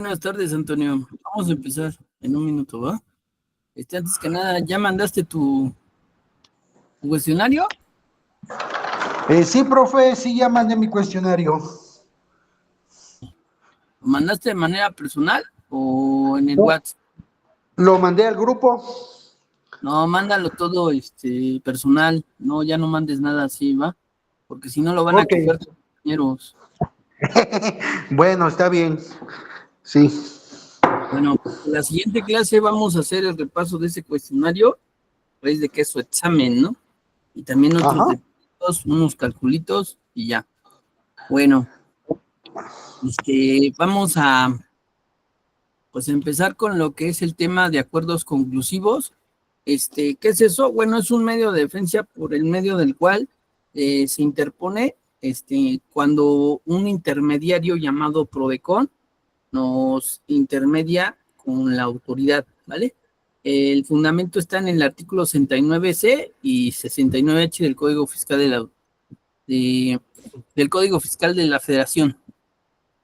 Buenas tardes, Antonio. Vamos a empezar en un minuto, ¿va? Antes que nada, ¿ya mandaste tu cuestionario? Sí, profe, sí, ya mandé mi cuestionario. ¿Lo mandaste de manera personal o en el WhatsApp? Lo mandé al grupo. No, mándalo todo personal. No, ya no mandes nada así, ¿va? Porque si no lo van a Ok. copiar tus compañeros. Bueno, está bien. Sí. Bueno, en la siguiente clase vamos a hacer el repaso de ese cuestionario, raíz de que es su examen, ¿no? Y también otros Ajá. detallitos, unos calculitos y ya. Bueno, vamos a pues empezar con lo que es el tema de acuerdos conclusivos. ¿Qué es eso? Bueno, es un medio de defensa por el medio del cual se interpone cuando un intermediario llamado PRODECON nos intermedia con la autoridad, ¿vale? El fundamento está en el artículo 69C y 69H del Código Fiscal del Código Fiscal de la Federación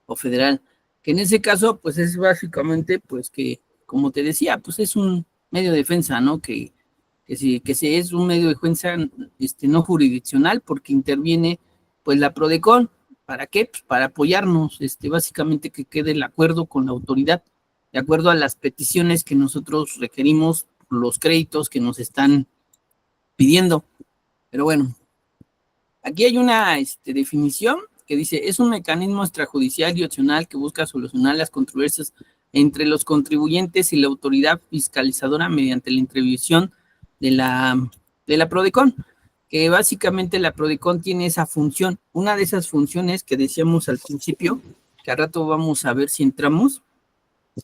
o Federal, que en ese caso, pues es básicamente, pues que, como te decía, pues es un medio de defensa, ¿no? Sí es un medio de defensa no jurisdiccional porque interviene, pues la PRODECON, ¿para qué? Pues para apoyarnos, básicamente que quede el acuerdo con la autoridad, de acuerdo a las peticiones que nosotros requerimos, los créditos que nos están pidiendo. Pero bueno, aquí hay una definición que dice, es un mecanismo extrajudicial y opcional que busca solucionar las controversias entre los contribuyentes y la autoridad fiscalizadora mediante la intervención de la PRODECON, que básicamente la PRODECON tiene esa función. Una de esas funciones que decíamos al principio, que al rato vamos a ver si entramos,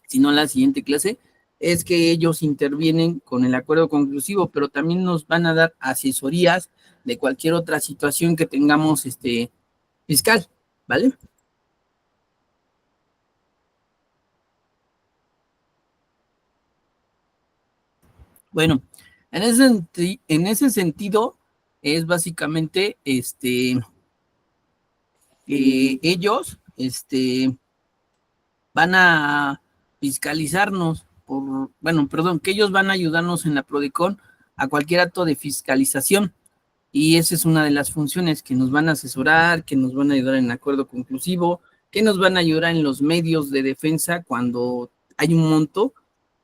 si no la siguiente clase, es que ellos intervienen con el acuerdo conclusivo, pero también nos van a dar asesorías de cualquier otra situación que tengamos fiscal, ¿vale? Bueno, en ese sentido es básicamente que ellos van a fiscalizarnos que ellos van a ayudarnos en la PRODECON a cualquier acto de fiscalización. Y esa es una de las funciones que nos van a asesorar, que nos van a ayudar en el acuerdo conclusivo, que nos van a ayudar en los medios de defensa cuando hay un monto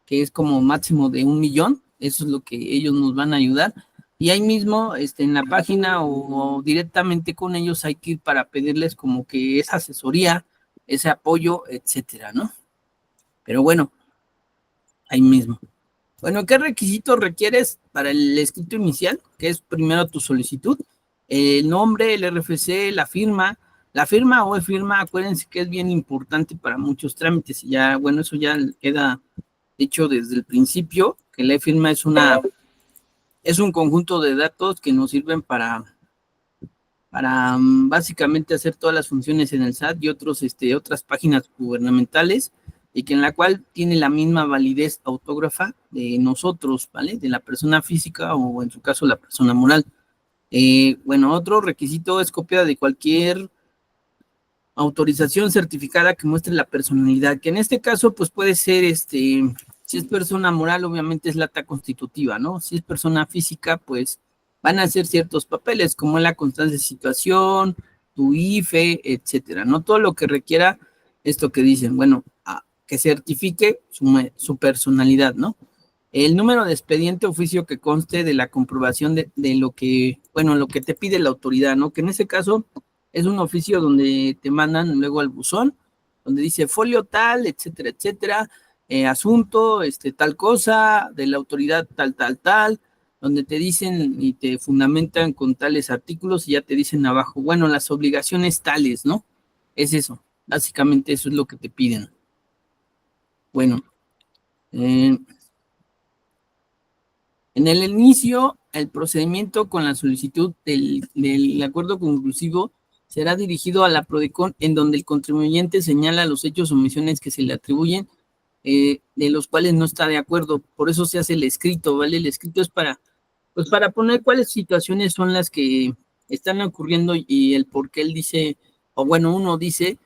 que es como máximo de 1 millón, eso es lo que ellos nos van a ayudar. Y ahí mismo, en la página o directamente con ellos hay que ir para pedirles como que esa asesoría, ese apoyo, etcétera, ¿no? Pero bueno, ahí mismo. Bueno, ¿qué requisitos requieres para el escrito inicial? Que es primero tu solicitud, el nombre, el RFC, la firma. La firma o e-firma, acuérdense que es bien importante para muchos trámites. Y ya, bueno, eso ya queda hecho desde el principio, que la e-firma es un conjunto de datos que nos sirven para básicamente hacer todas las funciones en el SAT y otras páginas gubernamentales, y que en la cual tiene la misma validez autógrafa de nosotros, ¿vale? De la persona física o en su caso la persona moral. Bueno, otro requisito es copia de cualquier autorización certificada que muestre la personalidad, que en este caso pues puede ser si es persona moral, obviamente es la acta constitutiva, ¿no? Si es persona física, pues van a ser ciertos papeles, como la constancia de situación, tu IFE, etcétera, ¿no? Todo lo que requiera esto que dicen, bueno, que certifique su personalidad, ¿no? El número de expediente oficio que conste de la comprobación de lo que, bueno, lo que te pide la autoridad, ¿no? Que en ese caso es un oficio donde te mandan luego al buzón, donde dice folio tal, etcétera, etcétera, asunto, tal cosa, de la autoridad tal, donde te dicen y te fundamentan con tales artículos y ya te dicen abajo, bueno, las obligaciones tales, ¿no? Es eso, básicamente eso es lo que te piden. Bueno, en el inicio, el procedimiento con la solicitud del acuerdo conclusivo será dirigido a la PRODECON, en donde el contribuyente señala los hechos o omisiones que se le atribuyen, de los cuales no está de acuerdo. Por eso se hace el escrito, ¿vale? El escrito es pues para poner cuáles situaciones son las que están ocurriendo y el por qué él dice, o bueno, uno dice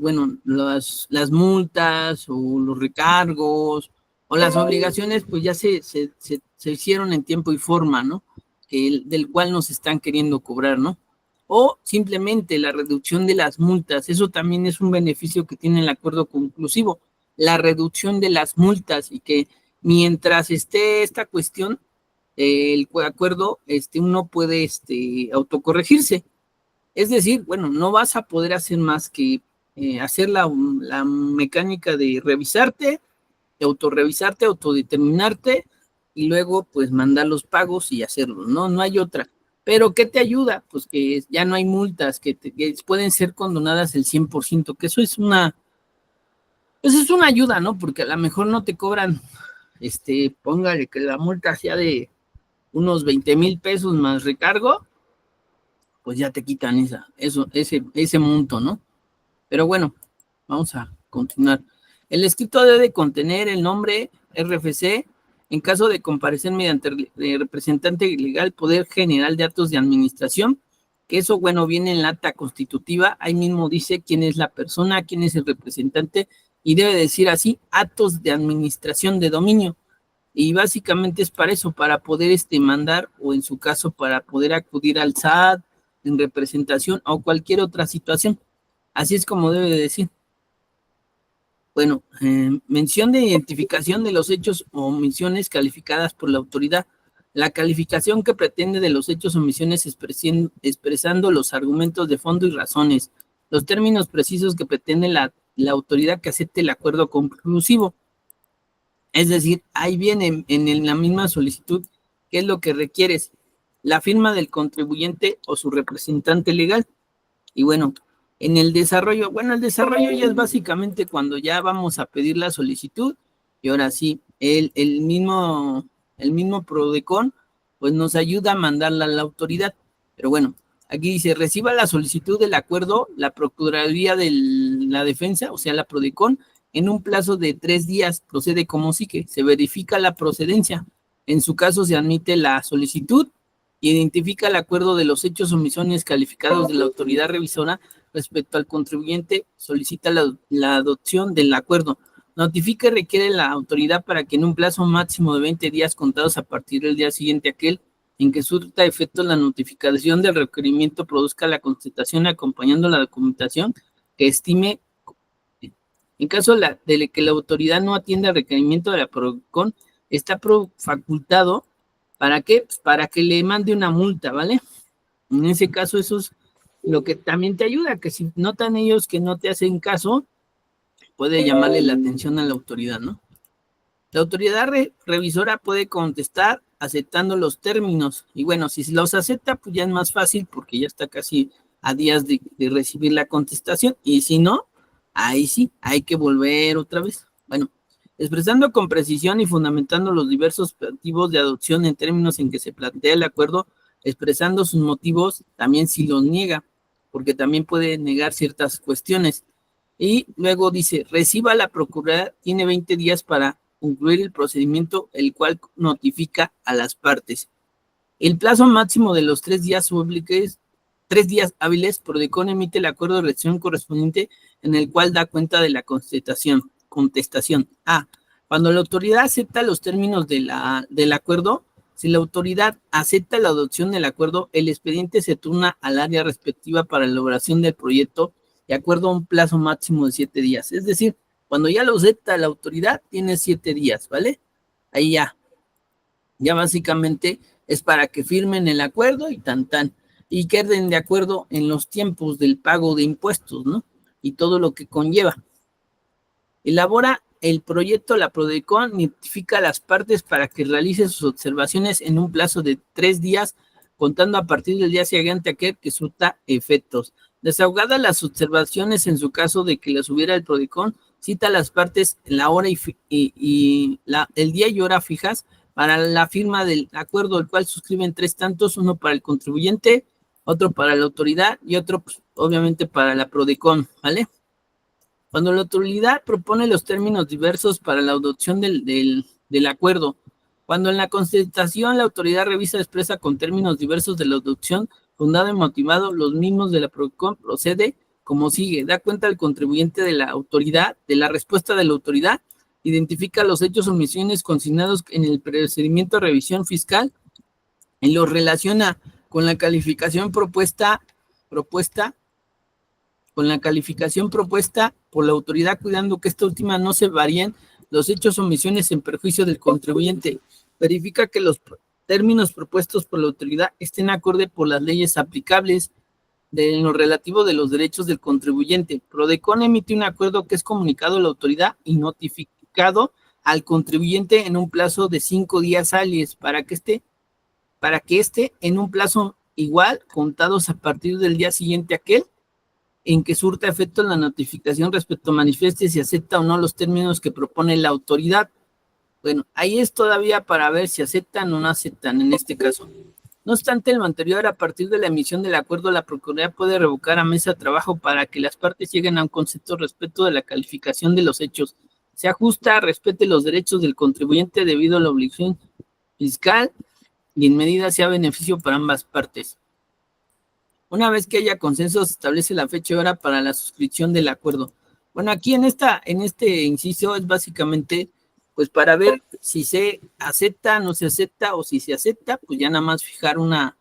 bueno, las multas o los recargos o las obligaciones, pues ya se hicieron en tiempo y forma, ¿no? Del cual nos están queriendo cobrar, ¿no? O simplemente la reducción de las multas, eso también es un beneficio que tiene el acuerdo conclusivo, la reducción de las multas, y que mientras esté esta cuestión, el acuerdo, uno puede autocorregirse. Es decir, bueno, no vas a poder hacer más que hacer la mecánica de revisarte, de autorrevisarte, autodeterminarte, y luego pues mandar los pagos y hacerlos, ¿no? No hay otra. Pero ¿qué te ayuda? Pues que ya no hay multas, que pueden ser condonadas el 100%, que eso es pues es una ayuda, ¿no? Porque a lo mejor no te cobran, póngale que la multa sea de unos 20,000 pesos más recargo, pues ya te quitan ese monto, ¿no? Pero bueno, vamos a continuar. El escrito debe contener el nombre RFC. En caso de comparecer mediante el representante legal, Poder General de Actos de Administración, que eso, bueno, viene en la acta constitutiva. Ahí mismo dice quién es la persona, quién es el representante, y debe decir así, actos de administración de dominio. Y básicamente es para eso, para poder mandar, o en su caso, para poder acudir al SAT en representación o cualquier otra situación. Así es como debe de decir. Bueno, mención de identificación de los hechos o omisiones calificadas por la autoridad. La calificación que pretende de los hechos o omisiones expresando los argumentos de fondo y razones. Los términos precisos que pretende la autoridad que acepte el acuerdo conclusivo. Es decir, ahí viene en la misma solicitud qué es lo que requieres. La firma del contribuyente o su representante legal. Y bueno, en el desarrollo, el desarrollo ya es básicamente cuando ya vamos a pedir la solicitud, y ahora sí, el mismo PRODECON pues nos ayuda a mandarla a la autoridad. Pero bueno, aquí dice, reciba la solicitud del acuerdo la Procuraduría de la Defensa, o sea, la PRODECON, en un plazo de 3 días, procede como sigue, se verifica la procedencia. En su caso se admite la solicitud, identifica el acuerdo de los hechos o omisiones calificados de la autoridad revisora respecto al contribuyente, solicita la adopción del acuerdo, notifica y requiere la autoridad para que en un plazo máximo de 20 días contados a partir del día siguiente aquel en que surta efecto la notificación del requerimiento produzca la constatación acompañando la documentación que estime. En caso de que la autoridad no atienda el requerimiento de la PRODECON, está facultado. ¿Para qué? Pues para que le mande una multa, ¿vale? En ese caso, eso es lo que también te ayuda, que si notan ellos que no te hacen caso, puede llamarle la atención a la autoridad, ¿no? La autoridad revisora puede contestar aceptando los términos, y bueno, si los acepta, pues ya es más fácil porque ya está casi a días de recibir la contestación, y si no, ahí sí, hay que volver otra vez. Bueno, expresando con precisión y fundamentando los diversos motivos de adopción en términos en que se plantea el acuerdo, expresando sus motivos, también si los niega, porque también puede negar ciertas cuestiones. Y luego dice, reciba la Procuraduría, tiene 20 días para concluir el procedimiento, el cual notifica a las partes. El plazo máximo de los 3 días hábiles, 3 días hábiles, PRODECON emite el acuerdo de redacción correspondiente en el cual da cuenta de la contestación. A. Cuando la autoridad acepta los términos del acuerdo, si la autoridad acepta la adopción del acuerdo, el expediente se turna al área respectiva para la elaboración del proyecto de acuerdo a un plazo máximo de 7 días. Es decir, cuando ya lo acepta la autoridad, tiene 7 días, ¿vale? Ahí ya básicamente es para que firmen el acuerdo y y queden de acuerdo en los tiempos del pago de impuestos, ¿no? Y todo lo que conlleva. Elabora el proyecto, la PRODECON notifica a las partes para que realice sus observaciones en un plazo de 3 días, contando a partir del día siguiente aquel que surta efectos. Desahogadas las observaciones en su caso de que las hubiera el PRODECON, cita a las partes la hora el día y hora fijas para la firma del acuerdo, el cual suscriben 3 tantos, uno para el contribuyente, otro para la autoridad y otro, pues, obviamente, para la PRODECON, ¿vale? Cuando la autoridad propone los términos diversos para la adopción del acuerdo, cuando en la contestación la autoridad revisa expresa con términos diversos de la adopción, fundado y motivado, los mismos de la PRODECON procede como sigue: da cuenta al contribuyente de la autoridad, de la respuesta de la autoridad, identifica los hechos o omisiones consignados en el procedimiento de revisión fiscal y los relaciona con la calificación propuesta por la autoridad, cuidando que esta última no se varíen los hechos o omisiones en perjuicio del contribuyente. Verifica que los términos propuestos por la autoridad estén acorde por las leyes aplicables en lo relativo de los derechos del contribuyente. Prodecon emite un acuerdo que es comunicado a la autoridad y notificado al contribuyente en un plazo de 5 días hábiles para que esté en un plazo igual, contados a partir del día siguiente a aquel en que surta efecto la notificación respecto a manifieste si acepta o no los términos que propone la autoridad. Bueno, ahí es todavía para ver si aceptan o no aceptan en este caso. No obstante lo anterior, a partir de la emisión del acuerdo, la Procuraduría puede revocar a mesa de trabajo para que las partes lleguen a un concepto respecto de la calificación de los hechos. Se ajusta, respete los derechos del contribuyente debido a la obligación fiscal y en medida sea beneficio para ambas partes. Una vez que haya consenso, se establece la fecha y hora para la suscripción del acuerdo. Bueno, aquí en este inciso es básicamente pues para ver si se acepta, no se acepta, o si se acepta, pues ya nada más fijar una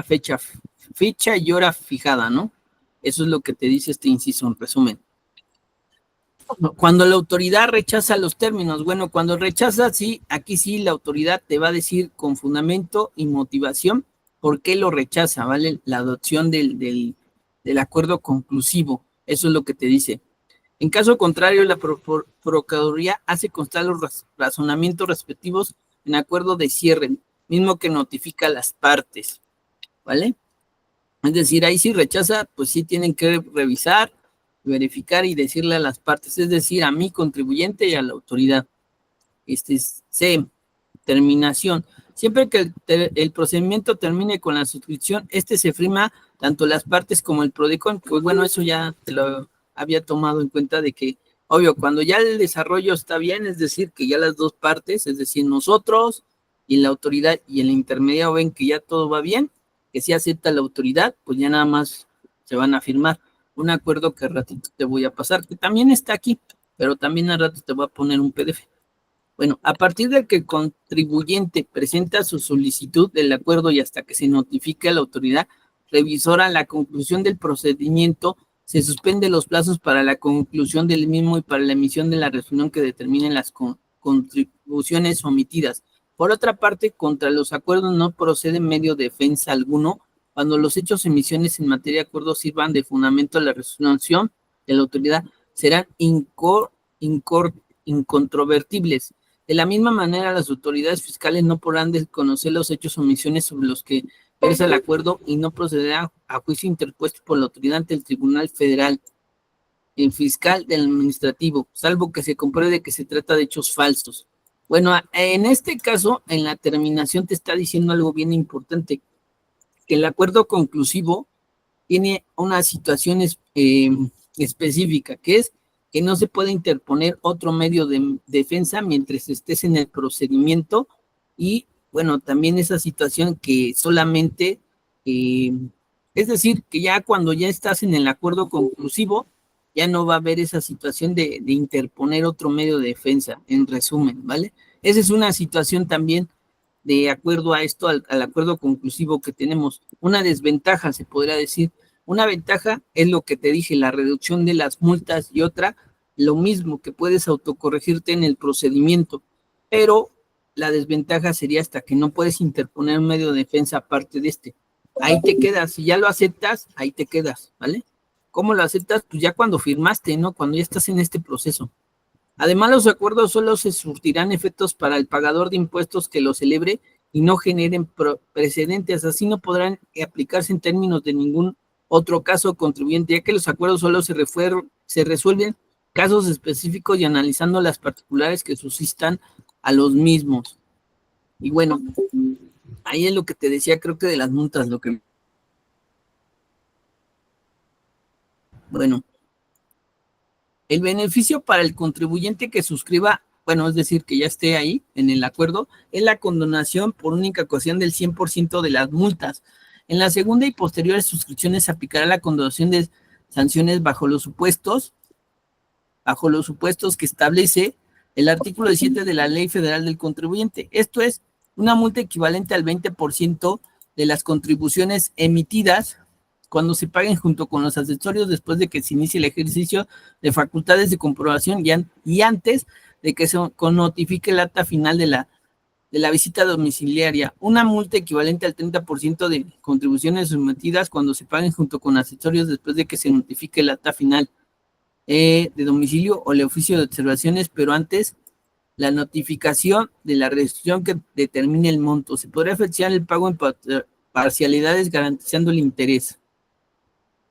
fecha y hora fijada, ¿no? Eso es lo que te dice este inciso en resumen. Cuando la autoridad rechaza los términos, bueno, cuando rechaza, sí, aquí sí la autoridad te va a decir con fundamento y motivación por qué lo rechaza, ¿vale? La adopción del acuerdo conclusivo, eso es lo que te dice. En caso contrario, la Procuraduría hace constar los razonamientos respectivos en acuerdo de cierre, mismo que notifica a las partes, ¿vale? Es decir, ahí si rechaza, pues sí tienen que revisar, verificar y decirle a las partes, es decir, a mi contribuyente y a la autoridad. C, terminación. Siempre que el procedimiento termine con la suscripción, se firma tanto las partes como el Prodecon, que bueno, eso ya te lo había tomado en cuenta de que, obvio, cuando ya el desarrollo está bien, es decir, que ya las dos partes, es decir, nosotros y la autoridad y el intermediario ven que ya todo va bien, que si acepta la autoridad, pues ya nada más se van a firmar un acuerdo que al ratito te voy a pasar, que también está aquí, pero también al rato te voy a poner un PDF. Bueno, a partir de que el contribuyente presenta su solicitud del acuerdo y hasta que se notifique a la autoridad revisora la conclusión del procedimiento, se suspende los plazos para la conclusión del mismo y para la emisión de la resolución que determinen las contribuciones omitidas. Por otra parte, contra los acuerdos no procede medio de defensa alguno cuando los hechos o emisiones en materia de acuerdo sirvan de fundamento a la resolución de la autoridad, serán incontrovertibles. De la misma manera, las autoridades fiscales no podrán desconocer los hechos o omisiones sobre los que versa el acuerdo y no procederá a juicio interpuesto por la autoridad ante el Tribunal Federal, el fiscal del administrativo, salvo que se compruebe que se trata de hechos falsos. Bueno, en este caso, en la terminación te está diciendo algo bien importante, que el acuerdo conclusivo tiene una situación específica, que es que no se puede interponer otro medio de defensa mientras estés en el procedimiento y, bueno, también esa situación que solamente, es decir, que ya cuando ya estás en el acuerdo conclusivo, ya no va a haber esa situación de interponer otro medio de defensa, en resumen, ¿vale? Esa es una situación también de acuerdo a esto, al acuerdo conclusivo que tenemos. Una desventaja, se podría decir. Una ventaja es lo que te dije, la reducción de las multas, y otra, lo mismo, que puedes autocorregirte en el procedimiento, pero la desventaja sería hasta que no puedes interponer un medio de defensa aparte de este. Ahí te quedas, si ya lo aceptas, ahí te quedas, ¿vale? ¿Cómo lo aceptas? Pues ya cuando firmaste, ¿no? Cuando ya estás en este proceso. Además, los acuerdos solo se surtirán efectos para el pagador de impuestos que lo celebre y no generen precedentes, así no podrán aplicarse en términos de ningún otro caso contribuyente, ya que los acuerdos solo se resuelven casos específicos y analizando las particulares que suscitan a los mismos. Y bueno, ahí es lo que te decía, creo que de las multas, lo que... Bueno, el beneficio para el contribuyente que suscriba, bueno, es decir, que ya esté ahí en el acuerdo, es la condonación por única ocasión del 100% de las multas. En la segunda y posteriores suscripciones se aplicará la condonación del sanciones bajo los supuestos que establece el artículo 17 de la Ley Federal del Contribuyente. Esto es una multa equivalente al 20% de las contribuciones emitidas cuando se paguen junto con los accesorios después de que se inicie el ejercicio de facultades de comprobación y antes de que se notifique el acta final de la visita domiciliaria. Una multa equivalente al 30% de contribuciones sometidas cuando se paguen junto con accesorios después de que se notifique el acta final de domicilio o el oficio de observaciones, pero antes la notificación de la restricción que determine el monto. Se podrá efectuar el pago en parcialidades garantizando el interés.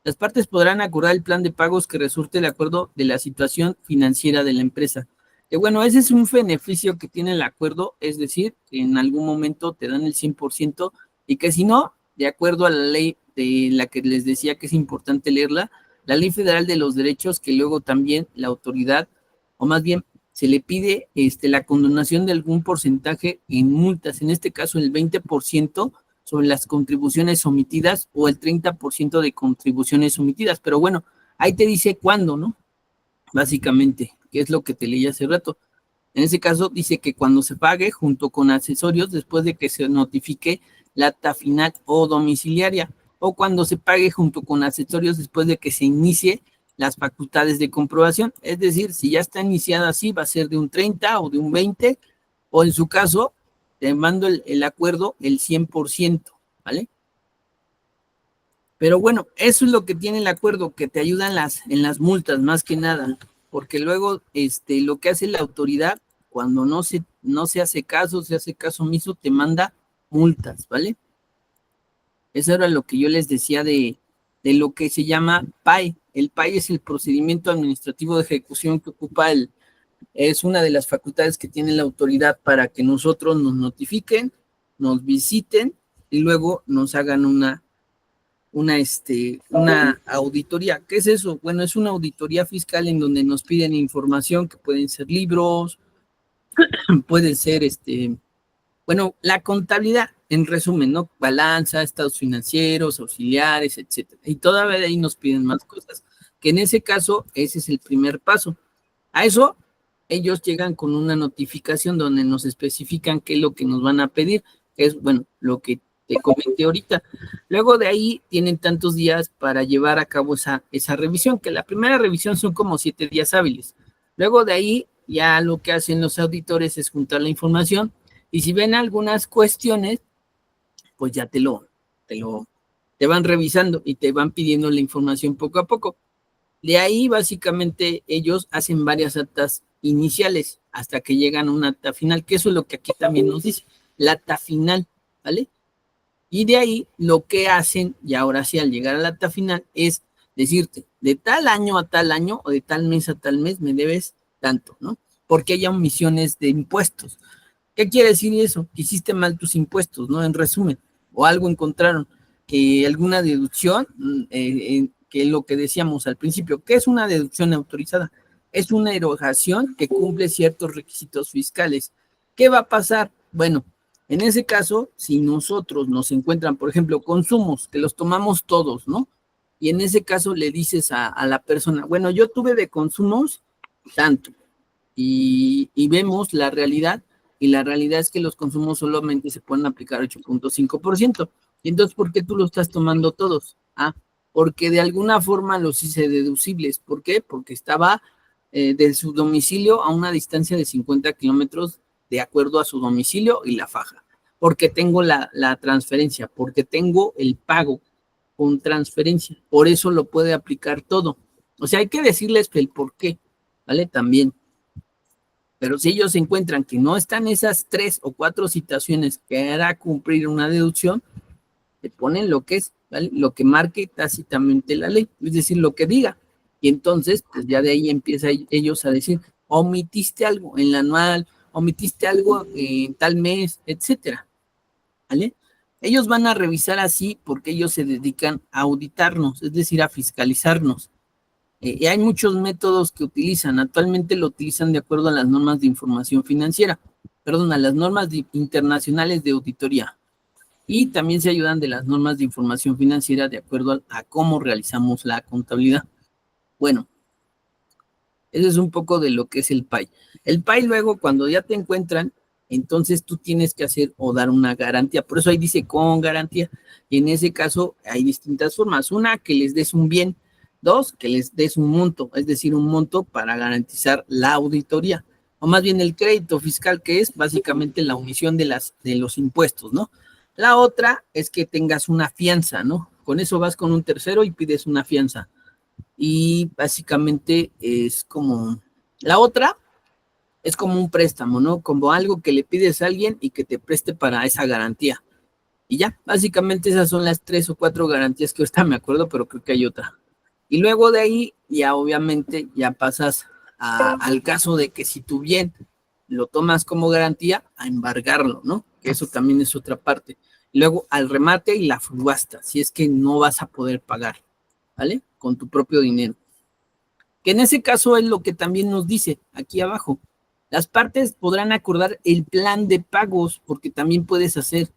Las partes podrán acordar el plan de pagos que resulte de acuerdo de la situación financiera de la empresa. Que bueno, ese es un beneficio que tiene el acuerdo, es decir, que en algún momento te dan el 100% y que si no, de acuerdo a la ley de la que les decía que es importante leerla, la Ley Federal de los Derechos, que luego también la autoridad, o más bien se le pide la condonación de algún porcentaje en multas, en este caso el 20% sobre las contribuciones omitidas o el 30% de contribuciones omitidas, pero bueno, ahí te dice cuándo, ¿no? Básicamente, que es lo que te leí hace rato. En ese caso dice que cuando se pague junto con accesorios después de que se notifique la acta final o domiciliaria, o cuando se pague junto con accesorios después de que se inicie las facultades de comprobación. Es decir, si ya está iniciada así, va a ser de un 30 o de un 20, o en su caso, te mando el acuerdo el 100%, ¿vale? Pero bueno, eso es lo que tiene el acuerdo, que te ayuda en las multas, más que nada, porque luego lo que hace la autoridad, cuando no se hace caso, se hace caso omiso, te manda multas, ¿vale? Eso era lo que yo les decía de lo que se llama PAE. El PAE es el procedimiento administrativo de ejecución que ocupa es una de las facultades que tiene la autoridad para que nosotros nos notifiquen, nos visiten y luego nos hagan una auditoría. ¿Qué es eso? Bueno, es una auditoría fiscal en donde nos piden información que pueden ser libros, pueden ser bueno, la contabilidad, en resumen, ¿no? Balanza, estados financieros, auxiliares, etcétera. Y todavía de ahí nos piden más cosas, que en ese caso, ese es el primer paso. A eso, ellos llegan con una notificación donde nos especifican qué es lo que nos van a pedir, que es, bueno, lo que te comenté ahorita. Luego de ahí tienen tantos días para llevar a cabo esa revisión, que la primera revisión son como 7 días hábiles. Luego de ahí, ya lo que hacen los auditores es juntar la información, y si ven algunas cuestiones, pues ya te van revisando y te van pidiendo la información poco a poco. De ahí, básicamente, ellos hacen varias actas iniciales hasta que llegan a una acta final, que eso es lo que aquí también nos dice, la acta final, ¿vale? Y de ahí, lo que hacen, y ahora sí, al llegar a la acta final, es decirte, de tal año a tal año, o de tal mes a tal mes, me debes tanto, ¿no? Porque hay omisiones de impuestos. ¿Qué quiere decir eso? Que hiciste mal tus impuestos, ¿no? En resumen, o algo encontraron, que alguna deducción, que es lo que decíamos al principio, ¿qué es una deducción autorizada? Es una erogación que cumple ciertos requisitos fiscales. ¿Qué va a pasar? Bueno, en ese caso, si nosotros nos encuentran, por ejemplo, consumos, que los tomamos todos, ¿no? Y en ese caso le dices a la persona, bueno, yo tuve de consumos tanto, y vemos la realidad, y la realidad es que los consumos solamente se pueden aplicar 8.5%. Y entonces, ¿por qué tú lo estás tomando todos? Ah, porque de alguna forma los hice deducibles. ¿Por qué? Porque estaba de su domicilio a una distancia de 50 kilómetros de acuerdo a su domicilio y la faja. Porque tengo la transferencia, porque tengo el pago con transferencia. Por eso lo puede aplicar todo. O sea, hay que decirles el por qué, ¿vale? También. Pero si ellos encuentran que no están esas 3 o 4 situaciones que hará cumplir una deducción, te ponen lo que es, ¿vale? Lo que marque tácitamente la ley, es decir, lo que diga. Y entonces, pues ya de ahí empieza ellos a decir, omitiste algo en la anual, omitiste algo en tal mes, etcétera, ¿vale? Ellos van a revisar así porque ellos se dedican a auditarnos, es decir, a fiscalizarnos. Y hay muchos métodos que utilizan. Actualmente lo utilizan de acuerdo a las normas de información financiera, perdón, a las normas internacionales de auditoría. Y también se ayudan de las normas de información financiera de acuerdo a cómo realizamos la contabilidad. Bueno, eso es un poco de lo que es el PAI. El PAI luego, cuando ya te encuentran, entonces tú tienes que hacer o dar una garantía. Por eso ahí dice con garantía. Y en ese caso hay distintas formas. Una, que les des un bien. Dos, que les des un monto, es decir, un monto para garantizar la auditoría. O más bien el crédito fiscal, que es básicamente la omisión de los impuestos, ¿no? La otra es que tengas una fianza, ¿no? Con eso vas con un tercero y pides una fianza. Y básicamente es como, la otra es como un préstamo, ¿no? Como algo que le pides a alguien y que te preste para esa garantía. Y ya, básicamente esas son las 3 o 4 garantías que ahorita me acuerdo, pero creo que hay otra. Y luego de ahí, ya obviamente, ya pasas al caso de que si tu bien lo tomas como garantía, a embargarlo, ¿no? Que eso también es otra parte. Y luego al remate y la subasta, si es que no vas a poder pagar, ¿vale? Con tu propio dinero. Que en ese caso es lo que también nos dice aquí abajo. Las partes podrán acordar el plan de pagos, porque también puedes hacer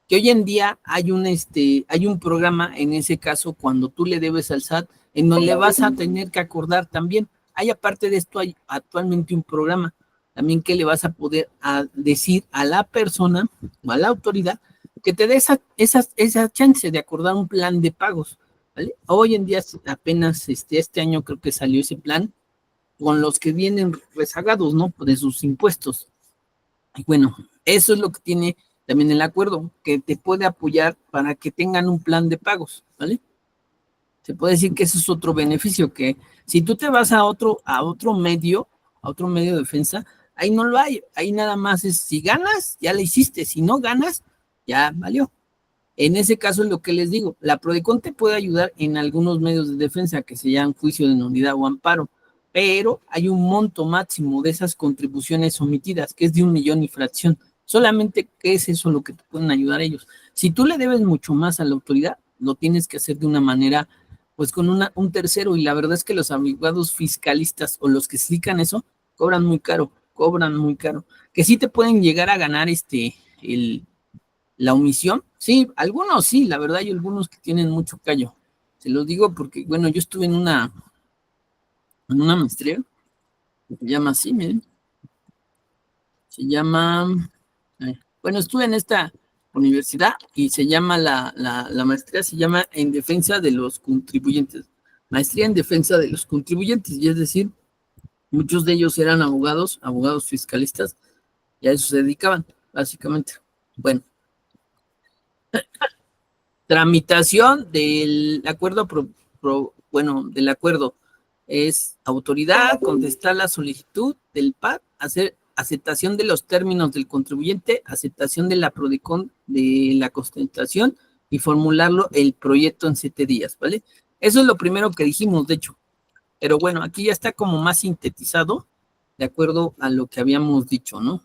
que hoy en día hay un programa, en ese caso, cuando tú le debes al SAT, en donde vas a tener que acordar también. Hay aparte de esto, hay actualmente un programa también que le vas a poder decir a la persona o a la autoridad que te dé esa chance de acordar un plan de pagos, ¿vale? Hoy en día apenas este año creo que salió ese plan con los que vienen rezagados, ¿no? De sus impuestos. Y bueno, eso es lo que tiene también el acuerdo, que te puede apoyar para que tengan un plan de pagos, ¿vale? Se puede decir que ese es otro beneficio, que si tú te vas a otro medio de defensa, ahí no lo hay, ahí nada más es, si ganas, ya le hiciste, si no ganas, ya valió. En ese caso es lo que les digo, la PRODECON te puede ayudar en algunos medios de defensa que se llaman juicio de nulidad o amparo, pero hay un monto máximo de esas contribuciones omitidas, que es de 1,000,000 y fracción. Solamente que es eso lo que te pueden ayudar ellos. Si tú le debes mucho más a la autoridad, lo tienes que hacer de una manera, pues con un tercero, y la verdad es que los abogados fiscalistas o los que explican eso, cobran muy caro, que sí te pueden llegar a ganar la omisión. Sí, algunos sí, la verdad hay algunos que tienen mucho callo. Se los digo porque, bueno, yo estuve en una maestría, se llama así, miren, se llama, bueno, estuve en esta universidad y se llama la maestría, se llama en defensa de los contribuyentes, maestría en defensa de los contribuyentes, y es decir, muchos de ellos eran abogados fiscalistas, y a eso se dedicaban, básicamente. Bueno, tramitación del acuerdo, del acuerdo es autoridad, contestar la solicitud del PAD, hacer aceptación de los términos del contribuyente, aceptación de la PRODECON de la constatación y formularlo el proyecto en 7 días, ¿vale? Eso es lo primero que dijimos, de hecho. Pero bueno, aquí ya está como más sintetizado de acuerdo a lo que habíamos dicho, ¿no?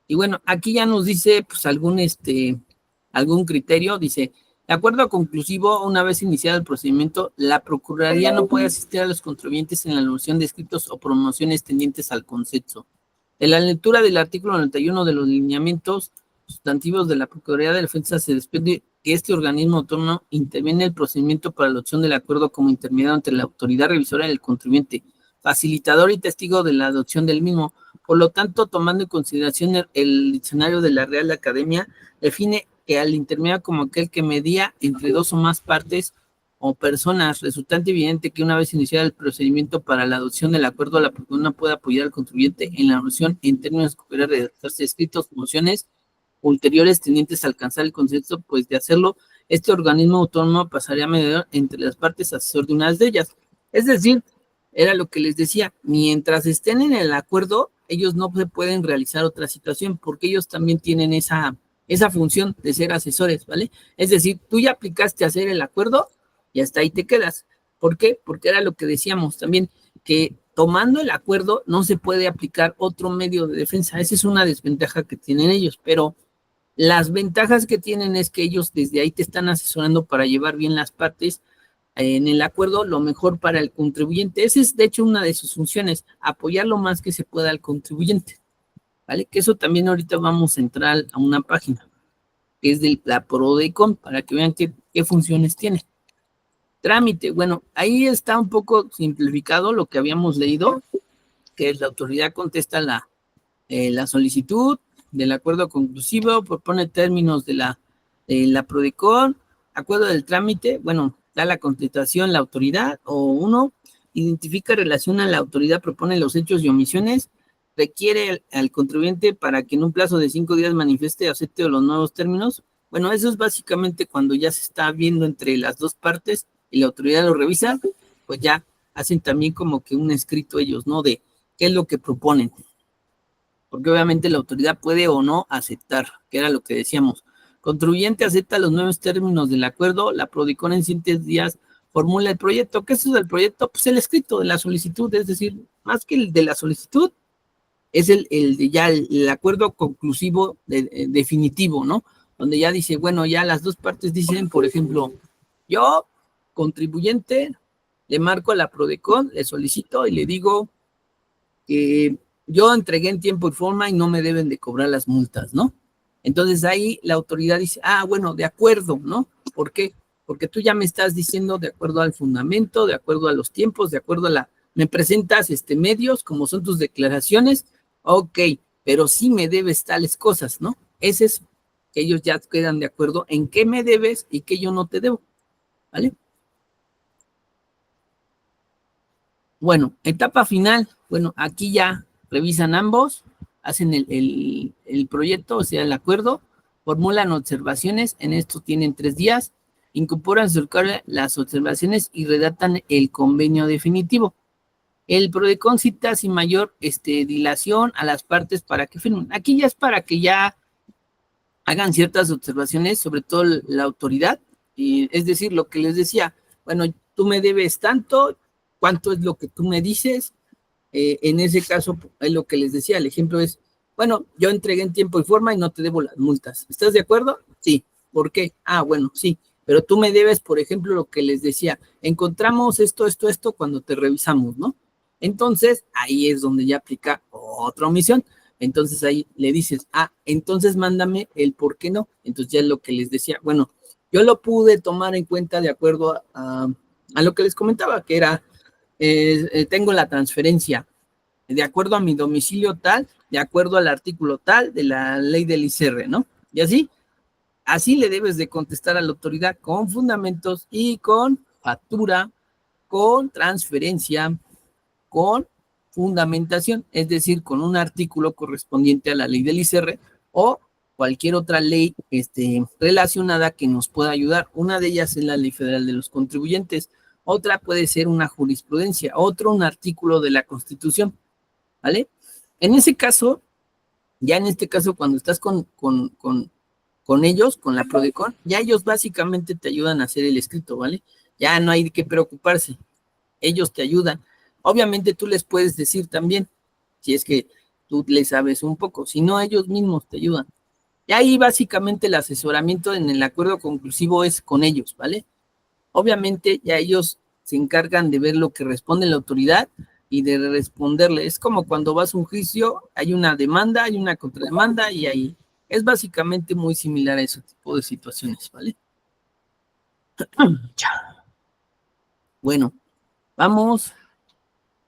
Y bueno, aquí ya nos dice, pues, algún criterio, dice, de acuerdo conclusivo, una vez iniciado el procedimiento, la Procuraduría no puede asistir a los contribuyentes en la elaboración de escritos o promociones tendientes al consenso. En la lectura del artículo 91 de los lineamientos sustantivos de la Procuraduría de Defensa se desprende que este organismo autónomo interviene en el procedimiento para la adopción del acuerdo como intermediario entre la autoridad revisora y el contribuyente, facilitador y testigo de la adopción del mismo. Por lo tanto, tomando en consideración el diccionario de la Real Academia, define que al intermediario como aquel que medía entre dos o más partes o personas, resultante evidente que una vez iniciado el procedimiento para la adopción del acuerdo, la persona puede apoyar al contribuyente en la adopción en términos que pudiera redactarse escritos, mociones ulteriores tendientes a alcanzar el consenso, pues de hacerlo, este organismo autónomo pasaría a mediar entre las partes asesor de unas de ellas. Es decir, era lo que les decía, mientras estén en el acuerdo, ellos no se pueden realizar otra situación, porque ellos también tienen esa función de ser asesores, ¿vale? Es decir, tú ya aplicaste a hacer el acuerdo y hasta ahí te quedas. ¿Por qué? Porque era lo que decíamos también, que tomando el acuerdo no se puede aplicar otro medio de defensa. Esa es una desventaja que tienen ellos, pero las ventajas que tienen es que ellos desde ahí te están asesorando para llevar bien las partes en el acuerdo, lo mejor para el contribuyente. Esa es, de hecho, una de sus funciones, apoyar lo más que se pueda al contribuyente, ¿vale? Que eso también ahorita vamos a entrar a una página, que es de la PRODECON, para que vean qué funciones tiene. Trámite, bueno, ahí está un poco simplificado lo que habíamos leído, que es la autoridad contesta la solicitud del acuerdo conclusivo, propone términos de la PRODECON, acuerdo del trámite, bueno, da la contestación la autoridad, o uno, identifica, relaciona la autoridad, propone los hechos y omisiones, requiere al contribuyente para que en un plazo de 5 días manifieste, acepte los nuevos términos. Bueno, eso es básicamente cuando ya se está viendo entre las dos partes y la autoridad lo revisa, pues ya hacen también como que un escrito ellos, ¿no? De qué es lo que proponen. Porque obviamente la autoridad puede o no aceptar, que era lo que decíamos. Contribuyente acepta los nuevos términos del acuerdo, la PRODECON en 7 días formula el proyecto. ¿Qué es eso del proyecto? Pues el escrito de la solicitud, es decir, más que el de la solicitud, es el de ya el acuerdo conclusivo definitivo, ¿no? Donde ya dice, bueno, ya las dos partes dicen, por ejemplo, yo, contribuyente, le marco a la PRODECON, le solicito y le digo que yo entregué en tiempo y forma y no me deben de cobrar las multas, ¿no? Entonces ahí la autoridad dice, bueno, de acuerdo, ¿no? ¿Por qué? Porque tú ya me estás diciendo de acuerdo al fundamento, de acuerdo a los tiempos, de acuerdo a me presentas medios, como son tus declaraciones, ok, pero sí me debes tales cosas, ¿no? Ese es que ellos ya quedan de acuerdo en qué me debes y qué yo no te debo, ¿vale? Bueno, etapa final, bueno, aquí ya revisan ambos, hacen el proyecto, o sea, el acuerdo, formulan observaciones, en esto tienen 3 días, incorporan las observaciones y redactan el convenio definitivo. El PRODECON cita sin mayor dilación a las partes para que firmen. Aquí ya es para que ya hagan ciertas observaciones, sobre todo la autoridad, y es decir, lo que les decía, bueno, tú me debes tanto, cuánto es lo que tú me dices, en ese caso es lo que les decía, el ejemplo es, bueno, yo entregué en tiempo y forma y no te debo las multas, ¿estás de acuerdo? Sí, ¿por qué? Bueno, sí, pero tú me debes, por ejemplo, lo que les decía, encontramos esto cuando te revisamos, ¿no? Entonces, ahí es donde ya aplica otra omisión. Entonces ahí le dices, entonces mándame el por qué no. Entonces ya es lo que les decía. Bueno, yo lo pude tomar en cuenta de acuerdo a lo que les comentaba, que era, tengo la transferencia de acuerdo a mi domicilio tal, de acuerdo al artículo tal de la ley del ICR, ¿no? Y así le debes de contestar a la autoridad con fundamentos y con factura, con transferencia, con fundamentación, es decir, con un artículo correspondiente a la ley del ICR o cualquier otra ley relacionada que nos pueda ayudar. Una de ellas es la Ley Federal de los Contribuyentes, otra puede ser una jurisprudencia, otro un artículo de la Constitución, ¿vale? En ese caso, ya en este caso, cuando estás con ellos, con la PRODECON, ya ellos básicamente te ayudan a hacer el escrito, ¿vale? Ya no hay que preocuparse, ellos te ayudan. Obviamente tú les puedes decir también, si es que tú les sabes un poco, si no, ellos mismos te ayudan. Y ahí básicamente el asesoramiento en el acuerdo conclusivo es con ellos, ¿vale? Obviamente ya ellos se encargan de ver lo que responde la autoridad y de responderle. Es como cuando vas a un juicio, hay una demanda, hay una contrademanda y ahí es básicamente muy similar a ese tipo de situaciones, ¿vale? Bueno, vamos.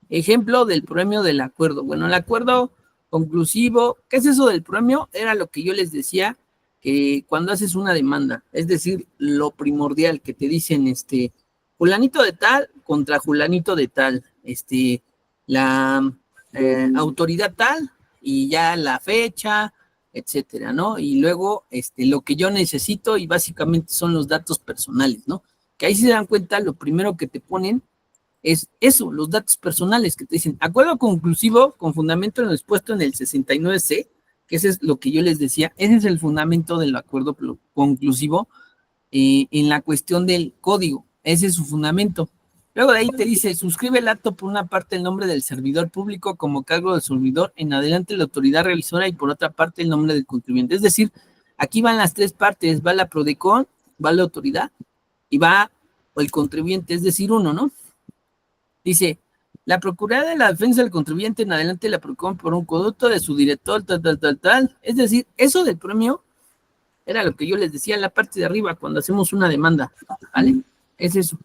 Ejemplo del premio del acuerdo. Bueno, el acuerdo conclusivo, ¿qué es eso del premio? Era lo que yo les decía, que cuando haces una demanda, es decir, lo primordial que te dicen, fulanito de tal contra fulanito de tal, la autoridad tal y ya la fecha, etcétera, ¿no? Y luego, lo que yo necesito y básicamente son los datos personales, ¿no? Que ahí se dan cuenta, lo primero que te ponen es eso, los datos personales que te dicen, acuerdo conclusivo con fundamento en lo expuesto en el 69C, que ese es lo que yo les decía, ese es el fundamento del acuerdo conclusivo en la cuestión del código, ese es su fundamento. Luego de ahí te dice, suscribe el acto por una parte el nombre del servidor público como cargo del servidor, en adelante la autoridad revisora y por otra parte el nombre del contribuyente. Es decir, aquí van las 3 partes, va la PRODECON, va la autoridad y va el contribuyente, es decir, uno, ¿no? Dice, la Procuraduría de la Defensa del Contribuyente en adelante la PROCON por un conducto de su director, tal. Es decir, eso del premio era lo que yo les decía en la parte de arriba cuando hacemos una demanda, ¿vale? Es eso.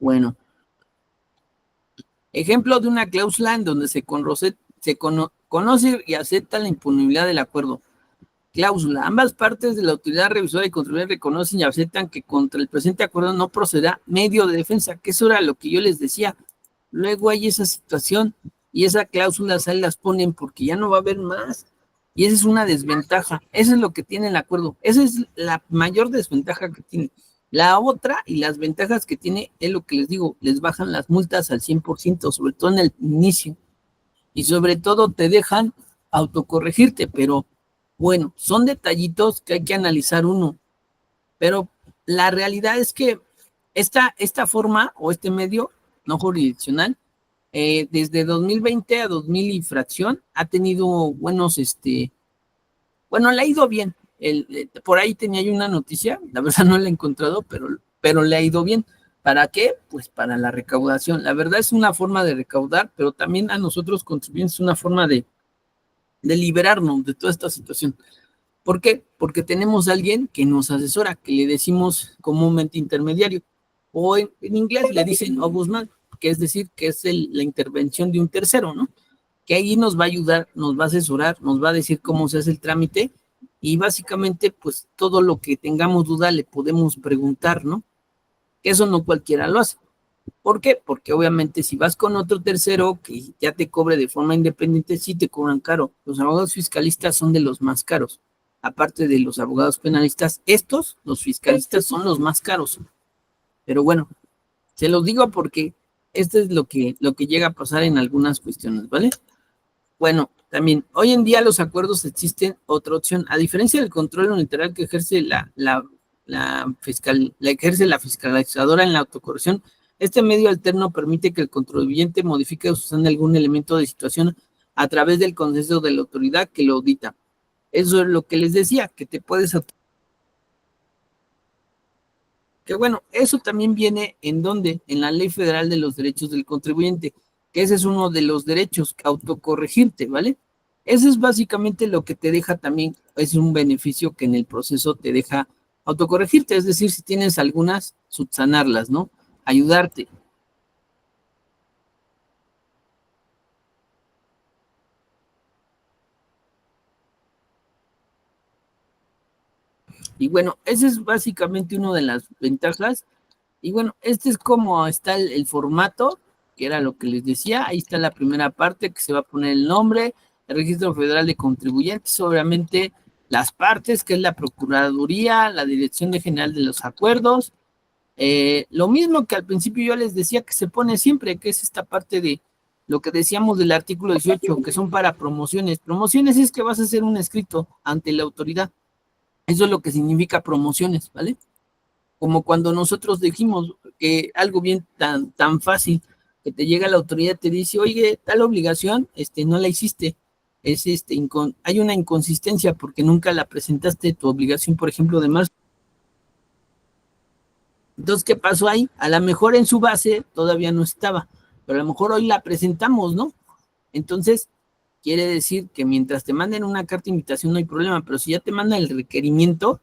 Bueno, ejemplo de una cláusula en donde se conoce y acepta la impugnación del acuerdo. Cláusula. Ambas partes de la autoridad revisora y contribuyente reconocen y aceptan que contra el presente acuerdo no procederá medio de defensa, que eso era lo que yo les decía. Luego hay esa situación y esa cláusula ahí las ponen porque ya no va a haber más. Y esa es una desventaja. Eso es lo que tiene el acuerdo. Esa es la mayor desventaja que tiene. La otra y las ventajas que tiene es lo que les digo, les bajan las multas al 100%, sobre todo en el inicio. Y sobre todo te dejan autocorregirte, pero bueno, son detallitos que hay que analizar uno. Pero la realidad es que esta forma o este medio no jurisdiccional, desde 2020 a 2000 y fracción, ha tenido buenos, bueno, le ha ido bien. Por ahí tenía yo una noticia, la verdad no la he encontrado, pero le ha ido bien. ¿Para qué? Pues para la recaudación. La verdad es una forma de recaudar, pero también a nosotros contribuyentes es una forma de liberarnos de toda esta situación. ¿Por qué? Porque tenemos a alguien que nos asesora, que le decimos comúnmente intermediario, o en inglés le dicen ombudsman, que es decir, que es la intervención de un tercero, ¿no? Que ahí nos va a ayudar, nos va a asesorar, nos va a decir cómo se hace el trámite y básicamente pues todo lo que tengamos duda le podemos preguntar, ¿no? Eso no cualquiera lo hace. ¿Por qué? Porque obviamente si vas con otro tercero que ya te cobre de forma independiente, sí te cobran caro. Los abogados fiscalistas son de los más caros. Aparte de los abogados penalistas, los fiscalistas, son los más caros. Pero bueno, se los digo porque esto es lo que llega a pasar en algunas cuestiones, ¿vale? Bueno, también, hoy en día los acuerdos existen otra opción. A diferencia del control unilateral que ejerce la fiscalizadora en la autocorrección, este medio alterno permite que el contribuyente modifique o suspenda algún elemento de situación a través del consenso de la autoridad que lo audita. Eso es lo que les decía, que te puedes... Que bueno, eso también viene en donde, en la Ley Federal de los Derechos del Contribuyente, que ese es uno de los derechos, autocorregirte, ¿vale? Eso es básicamente lo que te deja también, es un beneficio que en el proceso te deja autocorregirte, es decir, si tienes algunas, subsanarlas, ¿no? Ayudarte. Y bueno, ese es básicamente una de las ventajas. Y bueno, este es como está el formato, que era lo que les decía. Ahí está la primera parte que se va a poner el nombre, el Registro Federal de Contribuyentes, obviamente las partes, que es la Procuraduría, la Dirección General de los Acuerdos. Lo mismo que al principio yo les decía que se pone siempre, que es esta parte de lo que decíamos del artículo 18, que son para promociones. Promociones es que vas a hacer un escrito ante la autoridad. Eso es lo que significa promociones, ¿vale? Como cuando nosotros dijimos que algo bien tan fácil, que te llega la autoridad y te dice, oye, tal obligación, no la hiciste, hay una inconsistencia porque nunca la presentaste, tu obligación, por ejemplo, de marzo. Entonces, ¿qué pasó ahí? A lo mejor en su base todavía no estaba, pero a lo mejor hoy la presentamos, ¿no? Entonces, quiere decir que mientras te manden una carta de invitación no hay problema, pero si ya te mandan el requerimiento,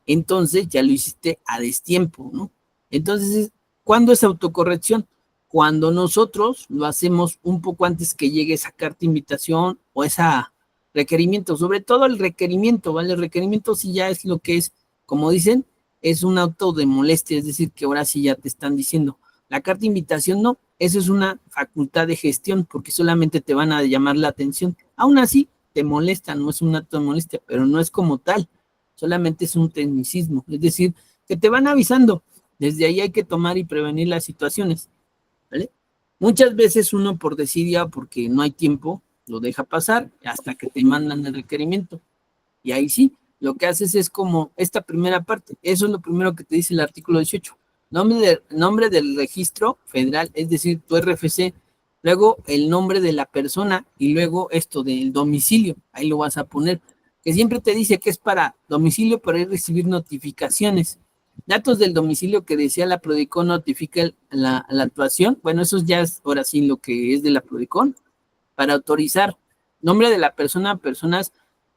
entonces ya lo hiciste a destiempo, ¿no? Entonces, ¿cuándo es autocorrección? Cuando nosotros lo hacemos un poco antes que llegue esa carta de invitación o esa requerimiento, sobre todo el requerimiento, ¿vale? El requerimiento sí ya es lo que es, como dicen, es un auto de molestia, es decir, que ahora sí ya te están diciendo. La carta de invitación no, eso es una facultad de gestión porque solamente te van a llamar la atención. Aún así, te molesta, no es un acto de molestia, pero no es como tal. Solamente es un tecnicismo, es decir, que te van avisando. Desde ahí hay que tomar y prevenir las situaciones, ¿vale? Muchas veces uno por desidia, porque no hay tiempo, lo deja pasar hasta que te mandan el requerimiento. Y ahí sí, lo que haces es como esta primera parte. Eso es lo primero que te dice el artículo 18. Nombre del registro federal, es decir, tu RFC, luego el nombre de la persona y luego esto del domicilio. Ahí lo vas a poner, que siempre te dice que es para domicilio para ir a recibir notificaciones. Datos del domicilio que decía la Prodicon notifica la actuación. Bueno, eso ya es ahora sí lo que es de la Prodicon. Para autorizar nombre de la persona, personas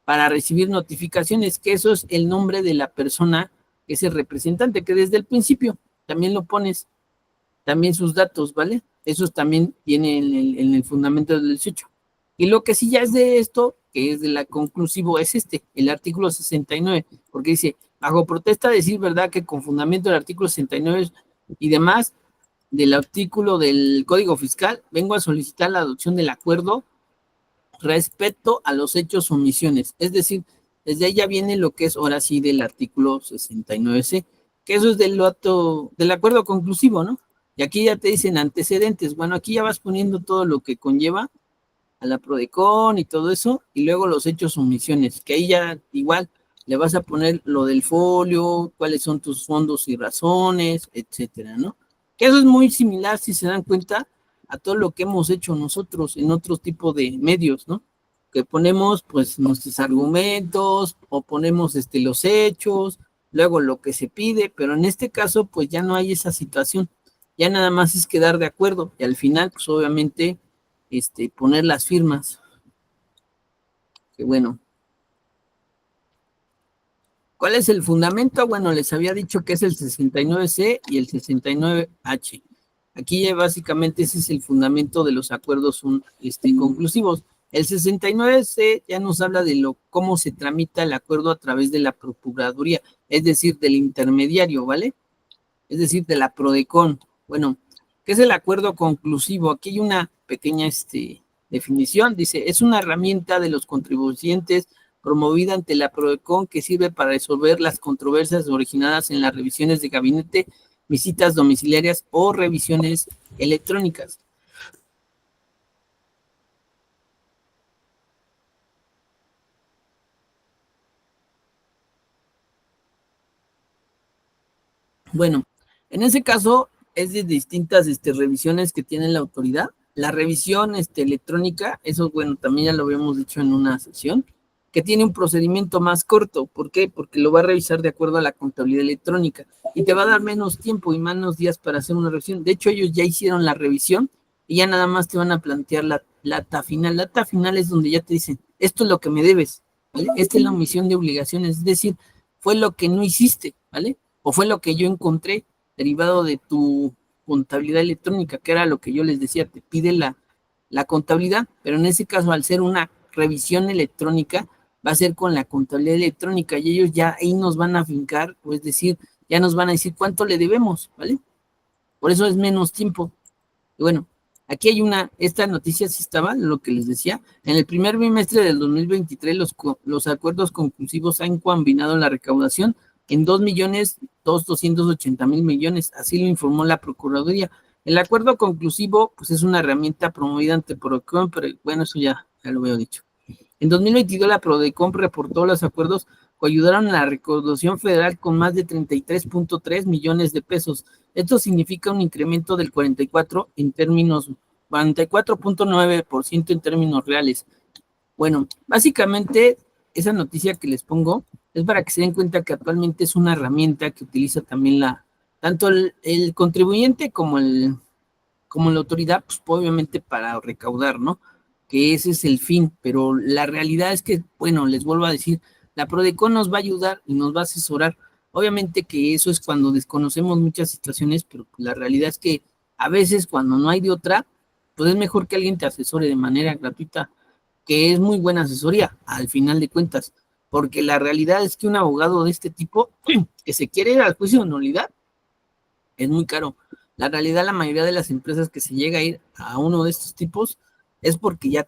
para recibir notificaciones, que eso es el nombre de la persona que es el representante, que desde el principio también lo pones. también sus datos, ¿vale? Esos también vienen en el fundamento del 18. Y lo que sí ya es de esto, que es de la conclusivo, es el artículo 69, porque dice, bajo protesta decir verdad que con fundamento del artículo 69 y demás, del artículo del Código Fiscal, vengo a solicitar la adopción del acuerdo respecto a los hechos o omisiones. Es decir, desde ahí ya viene lo que es ahora sí del artículo 69C, que eso es del acuerdo conclusivo, ¿no? Y aquí ya te dicen antecedentes. Bueno, aquí ya vas poniendo todo lo que conlleva a la PRODECON y todo eso, y luego los hechos o omisiones, que ahí ya igual le vas a poner lo del folio, cuáles son tus fondos y razones, etcétera, ¿no? Que eso es muy similar, si se dan cuenta, a todo lo que hemos hecho nosotros en otro tipo de medios, ¿no? Que ponemos pues nuestros argumentos o ponemos los hechos, luego lo que se pide, pero en este caso pues ya no hay esa situación, ya nada más es quedar de acuerdo y al final pues obviamente poner las firmas. Que bueno. ¿Cuál es el fundamento? Bueno, les había dicho que es el 69C y el 69H. Aquí ya básicamente ese es el fundamento de los acuerdos conclusivos. El 69C ya nos habla de cómo se tramita el acuerdo a través de la Procuraduría, es decir, del intermediario, ¿vale? Es decir, de la PRODECON. Bueno, ¿qué es el acuerdo conclusivo? Aquí hay una pequeña definición. Dice, es una herramienta de los contribuyentes promovida ante la PRODECON que sirve para resolver las controversias originadas en las revisiones de gabinete, visitas domiciliarias o revisiones electrónicas. Bueno, en ese caso es de distintas revisiones que tiene la autoridad. La revisión electrónica, eso bueno, también ya lo habíamos dicho en una sesión, que tiene un procedimiento más corto. ¿Por qué? Porque lo va a revisar de acuerdo a la contabilidad electrónica y te va a dar menos tiempo y menos días para hacer una revisión. De hecho, ellos ya hicieron la revisión y ya nada más te van a plantear la ata final. La ata final es donde ya te dicen, esto es lo que me debes, ¿vale? Esta es la omisión de obligaciones, es decir, fue lo que no hiciste, ¿vale? O fue lo que yo encontré derivado de tu contabilidad electrónica, que era lo que yo les decía, te pide la contabilidad, pero en ese caso, al ser una revisión electrónica, va a ser con la contabilidad electrónica y ellos ya ahí nos van a fincar, o es decir, ya nos van a decir cuánto le debemos, ¿vale? Por eso es menos tiempo. Y bueno, aquí hay esta noticia sí estaba, lo que les decía, en el primer bimestre del 2023 los acuerdos conclusivos han combinado la recaudación en 2.280.000 millones, así lo informó la Procuraduría. El acuerdo conclusivo, pues es una herramienta promovida ante Procon, pero bueno, eso ya lo había dicho. En 2022 la Prodecon reportó los acuerdos que ayudaron a la recaudación federal con más de 33.3 millones de pesos. Esto significa un incremento del 44.9% en términos reales. Bueno, básicamente esa noticia que les pongo es para que se den cuenta que actualmente es una herramienta que utiliza también tanto el contribuyente como la autoridad, pues obviamente para recaudar, ¿no? Que ese es el fin, pero la realidad es que, bueno, les vuelvo a decir, la Prodecon nos va a ayudar y nos va a asesorar. Obviamente que eso es cuando desconocemos muchas situaciones, pero la realidad es que a veces cuando no hay de otra, pues es mejor que alguien te asesore de manera gratuita, que es muy buena asesoría, al final de cuentas, porque la realidad es que un abogado de este tipo que se quiere ir al juicio de nulidad es muy caro. La realidad, la mayoría de las empresas que se llega a ir a uno de estos tipos es porque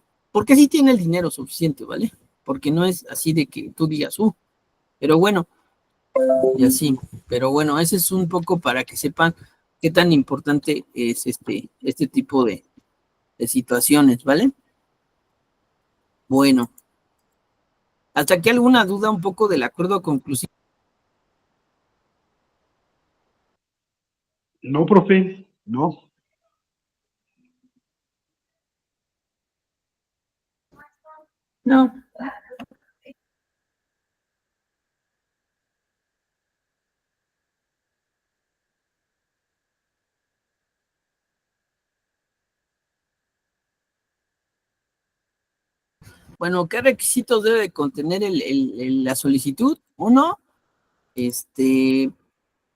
sí tiene el dinero suficiente, ¿vale? Porque no es así de que tú digas, pero bueno, y así. Pero bueno, ese es un poco para que sepan qué tan importante es este tipo de situaciones, ¿vale? Bueno, ¿hasta aquí alguna duda un poco del acuerdo conclusivo? No, profe, no. No. Bueno, ¿qué requisitos debe contener la solicitud? Uno, que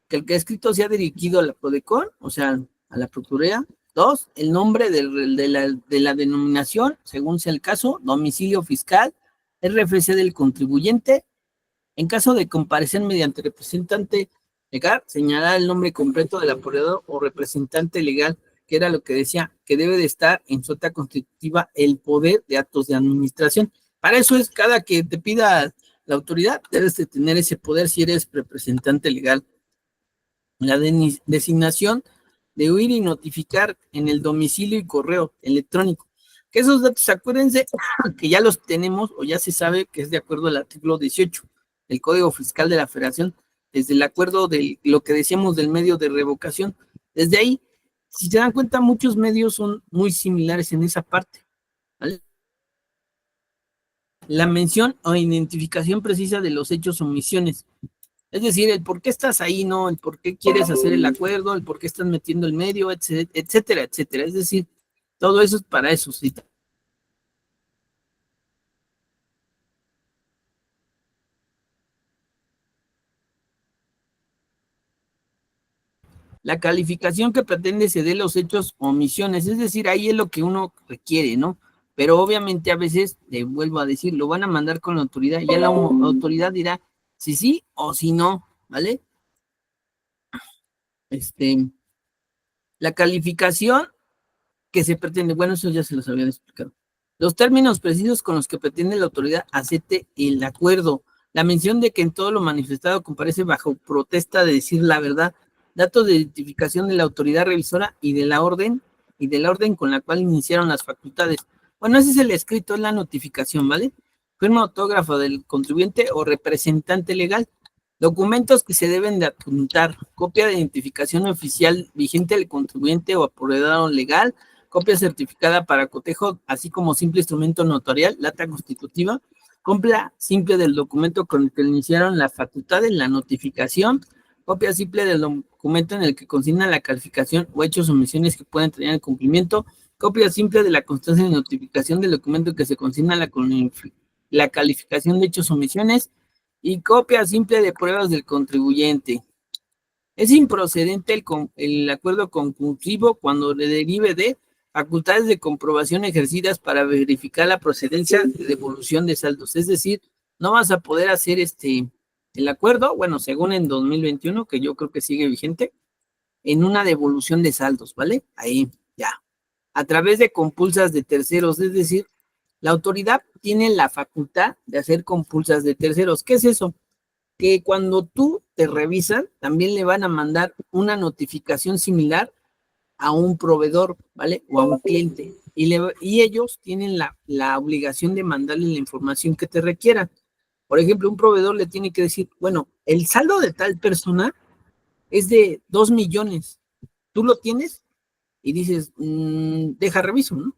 el que ha escrito sea dirigido a la Prodecon, o sea, a la Procuraduría. 2, el nombre de la denominación, según sea el caso, domicilio fiscal, RFC del contribuyente. En caso de comparecer mediante representante legal, señalar el nombre completo del apoderado o representante legal, que era lo que decía, que debe de estar en su acta constitutiva el poder de actos de administración. Para eso es, cada que te pida la autoridad, debes de tener ese poder si eres representante legal. La designación de huir y notificar en el domicilio y correo electrónico. Que esos datos, acuérdense que ya los tenemos o ya se sabe que es de acuerdo al artículo 18 del Código Fiscal de la Federación, desde el acuerdo de lo que decíamos del medio de revocación. Desde ahí, si se dan cuenta, muchos medios son muy similares en esa parte, ¿vale? La mención o identificación precisa de los hechos o omisiones. Es decir, el por qué estás ahí, ¿no? El por qué quieres hacer el acuerdo, el por qué estás metiendo el medio, etcétera, etcétera. Es decir, todo eso es para eso, ¿sí? La calificación que pretende se dé los hechos o omisiones, es decir, ahí es lo que uno requiere, ¿no? Pero obviamente a veces, le vuelvo a decir, lo van a mandar con la autoridad, y ya la autoridad dirá si sí o si no, ¿vale? La calificación que se pretende, bueno, eso ya se los habían explicado. Los términos precisos con los que pretende la autoridad acepte el acuerdo. La mención de que en todo lo manifestado comparece bajo protesta de decir la verdad. Datos de identificación de la autoridad revisora y de la orden con la cual iniciaron las facultades. Bueno, ese es el escrito, es la notificación, ¿vale? Firma autógrafo del contribuyente o representante legal. Documentos que se deben de adjuntar. Copia de identificación oficial vigente del contribuyente o apoderado legal. Copia certificada para cotejo, así como simple instrumento notarial, lata constitutiva. Copia simple del documento con el que iniciaron la facultad de la notificación. Copia simple del documento en el que consigna la calificación o hechos o omisiones que pueden tener el cumplimiento. Copia simple de la constancia de notificación del documento que se consigna la calificación de hechos o omisiones. Y copia simple de pruebas del contribuyente. Es improcedente el acuerdo conclusivo cuando le derive de facultades de comprobación ejercidas para verificar la procedencia de devolución de saldos. Es decir, no vas a poder hacer el acuerdo, bueno, según en 2021, que yo creo que sigue vigente, en una devolución de saldos, ¿vale? Ahí, ya. A través de compulsas de terceros, es decir, la autoridad tiene la facultad de hacer compulsas de terceros. ¿Qué es eso? Que cuando tú te revisan, también le van a mandar una notificación similar a un proveedor, ¿vale? O a un cliente. Y ellos tienen la obligación de mandarle la información que te requieran. Por ejemplo, un proveedor le tiene que decir, bueno, el saldo de tal persona es de 2 millones. ¿Tú lo tienes? Y dices, deja reviso, ¿no?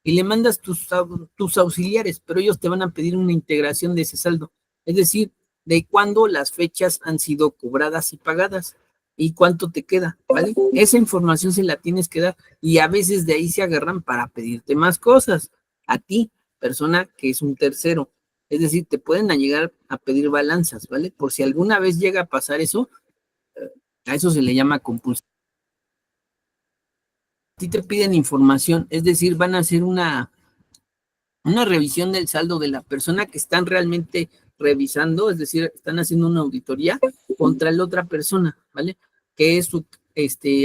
Y le mandas tus auxiliares, pero ellos te van a pedir una integración de ese saldo. Es decir, de cuándo las fechas han sido cobradas y pagadas y cuánto te queda, ¿vale? Esa información se la tienes que dar y a veces de ahí se agarran para pedirte más cosas. A ti, persona que es un tercero. Es decir, te pueden llegar a pedir balanzas, ¿vale? Por si alguna vez llega a pasar eso, a eso se le llama compulsión. A ti te piden información, es decir, van a hacer una revisión del saldo de la persona que están realmente revisando, es decir, están haciendo una auditoría contra la otra persona, ¿vale? Que es su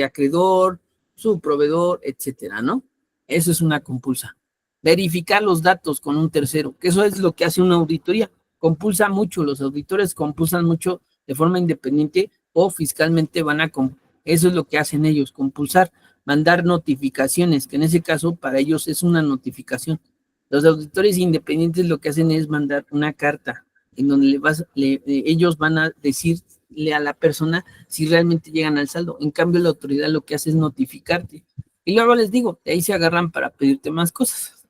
acreedor, su proveedor, etcétera, ¿no? Eso es una compulsa. Verificar los datos con un tercero, que eso es lo que hace una auditoría. Compulsa mucho, los auditores compulsan mucho de forma independiente o fiscalmente eso es lo que hacen ellos, compulsar, mandar notificaciones, que en ese caso para ellos es una notificación. Los auditores independientes lo que hacen es mandar una carta en donde ellos van a decirle a la persona si realmente llegan al saldo. En cambio, la autoridad lo que hace es notificarte. Y luego les digo, de ahí se agarran para pedirte más cosas.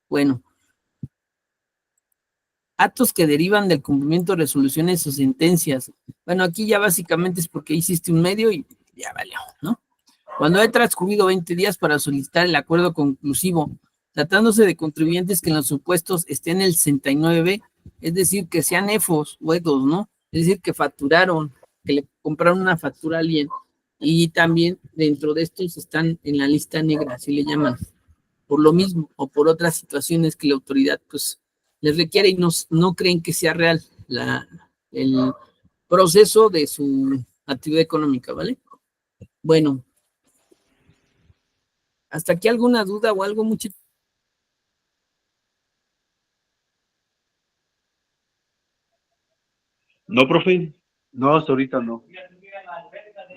Bueno. Actos que derivan del cumplimiento de resoluciones o sentencias. Bueno, aquí ya básicamente es porque hiciste un medio y ya valió, ¿no? Cuando he transcurrido 20 días para solicitar el acuerdo conclusivo, tratándose de contribuyentes que en los supuestos estén en el 69B, es decir, que sean EFOS o EDOS, ¿no? Es decir, que facturaron, que le compraron una factura a alguien y también dentro de estos están en la lista negra, así le llaman, por lo mismo o por otras situaciones que la autoridad pues les requiere y no creen que sea real el proceso de su actividad económica, ¿vale? Bueno, ¿hasta aquí alguna duda o algo, mucho? No, profe. No, hasta ahorita no.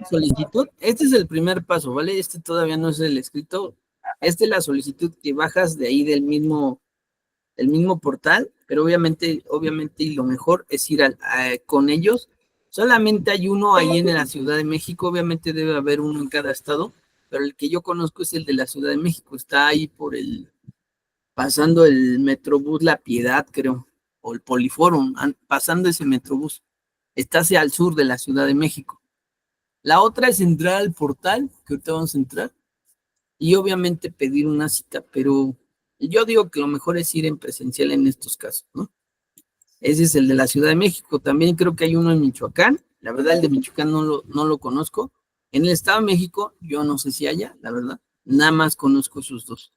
Solicitud, este es el primer paso, ¿vale? Este todavía no es el escrito, esta es la solicitud que bajas de ahí del mismo portal, pero obviamente, y lo mejor es ir con ellos. Solamente hay uno ahí en la Ciudad de México, obviamente debe haber uno en cada estado, pero el que yo conozco es el de la Ciudad de México, está ahí pasando el Metrobús La Piedad, creo, o el Poliforum, pasando ese Metrobús, está hacia el sur de la Ciudad de México. La otra es entrar al portal, que ahorita vamos a entrar, y obviamente pedir una cita, pero yo digo que lo mejor es ir en presencial en estos casos, ¿no? Ese es el de la Ciudad de México. También creo que hay uno en Michoacán. La verdad, el de Michoacán no lo conozco. En el Estado de México, yo no sé si haya, la verdad. Nada más conozco esos dos.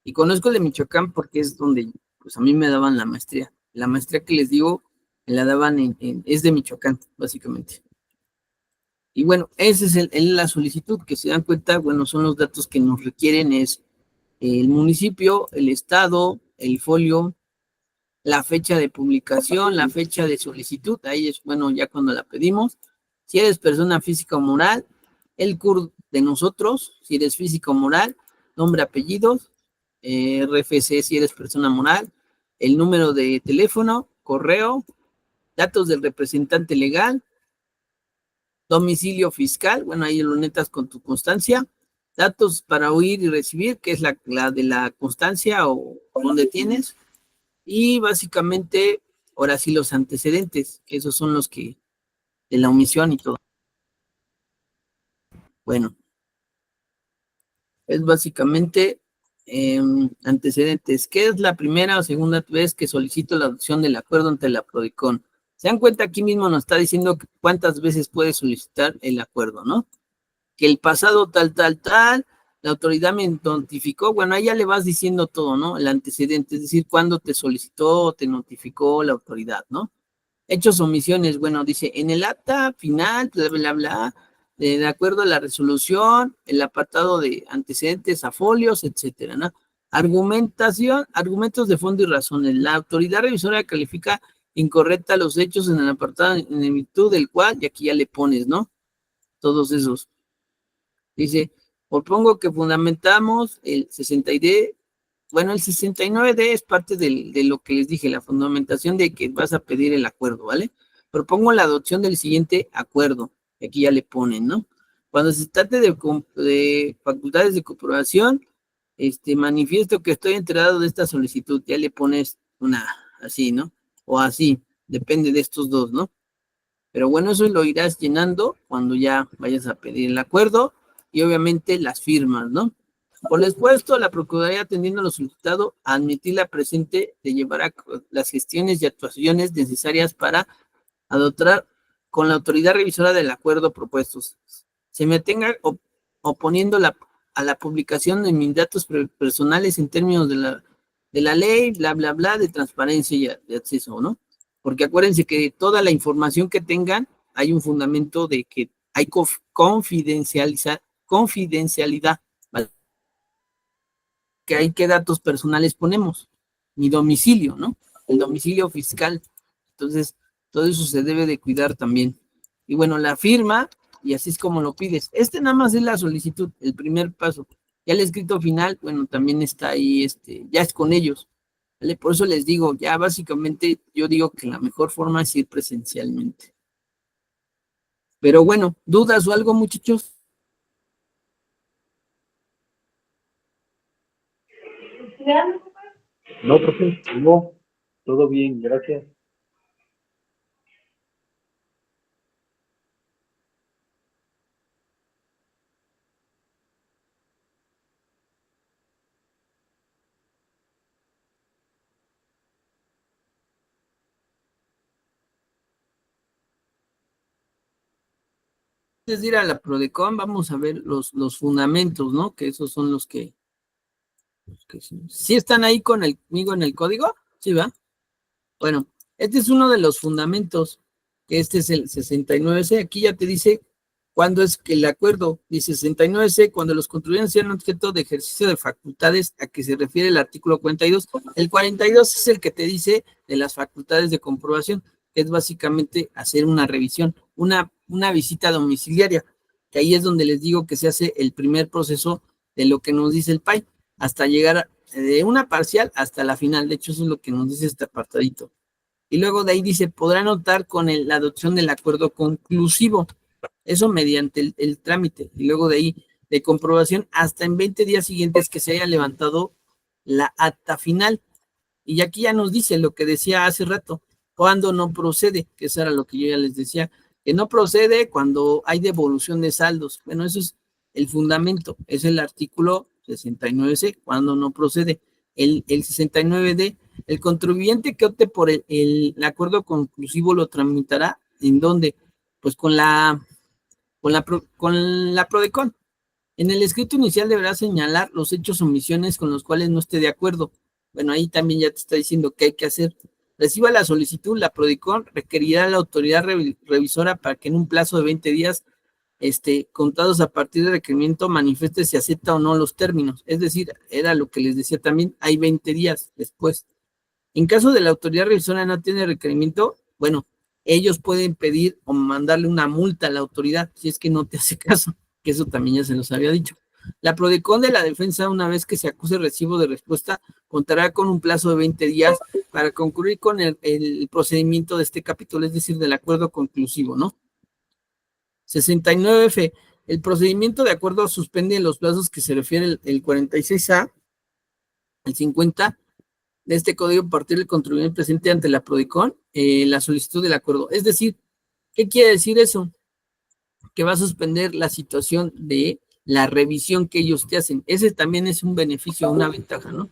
Y conozco el de Michoacán porque es donde, pues a mí me daban la maestría. La maestría que les digo, me la daban es de Michoacán, básicamente. Y bueno, esa es la solicitud, que se dan cuenta, bueno, son los datos que nos requieren, es el municipio, el estado, el folio, la fecha de publicación, la fecha de solicitud, ahí es, bueno, ya cuando la pedimos, si eres persona física o moral, el CUR de nosotros, si eres física o moral, nombre, apellidos, RFC si eres persona moral, el número de teléfono, correo, datos del representante legal, domicilio fiscal, bueno, ahí lo netas con tu constancia, datos para oír y recibir, que es la de la constancia o donde tienes, y básicamente, ahora sí, los antecedentes, que esos son los que, de la omisión y todo. Bueno, es básicamente antecedentes. ¿Qué es la primera o segunda vez que solicito la adopción del acuerdo ante la PRODECON? Se dan cuenta, aquí mismo nos está diciendo cuántas veces puede solicitar el acuerdo, ¿no? Que el pasado tal, la autoridad me notificó, bueno, ahí ya le vas diciendo todo, ¿no? El antecedente, es decir, cuándo te solicitó, te notificó la autoridad, ¿no? Hechos o omisiones, bueno, dice, en el acta final, bla, bla, bla, de acuerdo a la resolución, el apartado de antecedentes a folios, etcétera, ¿no? Argumentación, argumentos de fondo y razones. La autoridad revisora califica incorrecta los hechos en el apartado en virtud del cual, y aquí ya le pones, ¿no? Todos esos. Dice, propongo que fundamentamos el 60D, bueno, el 69D es parte de lo que les dije, la fundamentación de que vas a pedir el acuerdo, ¿vale? Propongo la adopción del siguiente acuerdo, aquí ya le ponen, ¿no? Cuando se trate de facultades de comprobación, manifiesto que estoy enterado de esta solicitud, ya le pones una así, ¿no? O así, depende de estos dos, ¿no? Pero bueno, eso lo irás llenando cuando ya vayas a pedir el acuerdo y obviamente las firmas, ¿no? Por lo expuesto, la Procuraduría, atendiendo lo solicitado, a admitir la presente de llevar a las gestiones y actuaciones necesarias para adoptar con la autoridad revisora del acuerdo propuestos. Se me tenga oponiendo a la publicación de mis datos personales en términos de la ley, bla, bla, bla, de transparencia y de acceso, ¿no? Porque acuérdense que toda la información que tengan, hay un fundamento de que hay confidencialidad, ¿vale? Que hay qué datos personales ponemos, mi domicilio, ¿no? El domicilio fiscal. Entonces, todo eso se debe de cuidar también. Y bueno, la firma, y así es como lo pides. Nada más es la solicitud, el primer paso. Ya el escrito final, bueno, también está ahí, ya es con ellos. ¿Vale? Por eso les digo, ya básicamente yo digo que la mejor forma es ir presencialmente. Pero bueno, ¿dudas o algo, muchachos? No, profe. No. Todo bien, gracias. Antes de ir a la Prodecon, vamos a ver los fundamentos, ¿no? Que esos son los que ¿sí están ahí conmigo en el código? Sí, ¿va? Bueno, este es uno de los fundamentos, que este es el 69C. Aquí ya te dice cuándo es que el acuerdo, dice 69C, cuando los contribuyentes sean objeto de ejercicio de facultades a que se refiere el artículo 42. El 42 es el que te dice de las facultades de comprobación, que es básicamente hacer una revisión, una visita domiciliaria, que ahí es donde les digo que se hace el primer proceso de lo que nos dice el PAI, hasta llegar de una parcial hasta la final. De hecho, eso es lo que nos dice este apartadito. Y luego de ahí dice, podrá notar con la adopción del acuerdo conclusivo, eso mediante el trámite. Y luego de ahí, de comprobación, hasta en 20 días siguientes que se haya levantado la acta final. Y aquí ya nos dice lo que decía hace rato, cuando no procede, que eso era lo que yo ya les decía, que no procede cuando hay devolución de saldos. Bueno, eso es el fundamento, es el artículo 69C, cuando no procede. El 69D, el contribuyente que opte por el acuerdo conclusivo lo tramitará, ¿en dónde? Pues con la Prodecon. En el escrito inicial deberá señalar los hechos o omisiones con los cuales no esté de acuerdo. Bueno, ahí también ya te está diciendo qué hay que hacer. Reciba la solicitud, la Prodecon requerirá a la autoridad revisora para que en un plazo de 20 días contados a partir del requerimiento manifieste si acepta o no los términos. Es decir, era lo que les decía también, hay 20 días después. En caso de la autoridad revisora no tiene requerimiento, bueno, ellos pueden pedir o mandarle una multa a la autoridad si es que no te hace caso, que eso también ya se los había dicho. La Prodecon de la defensa, una vez que se acuse recibo de respuesta, contará con un plazo de 20 días para concluir con el procedimiento de este capítulo, es decir, del acuerdo conclusivo, ¿no? 69F, el procedimiento de acuerdo suspende los plazos que se refiere el 46A, el 50 de este código a partir del contribuyente presente ante la Prodecon la solicitud del acuerdo. Es decir, ¿qué quiere decir eso? Que va a suspender la situación de la revisión que ellos te hacen. Ese también es un beneficio, una ventaja, ¿no?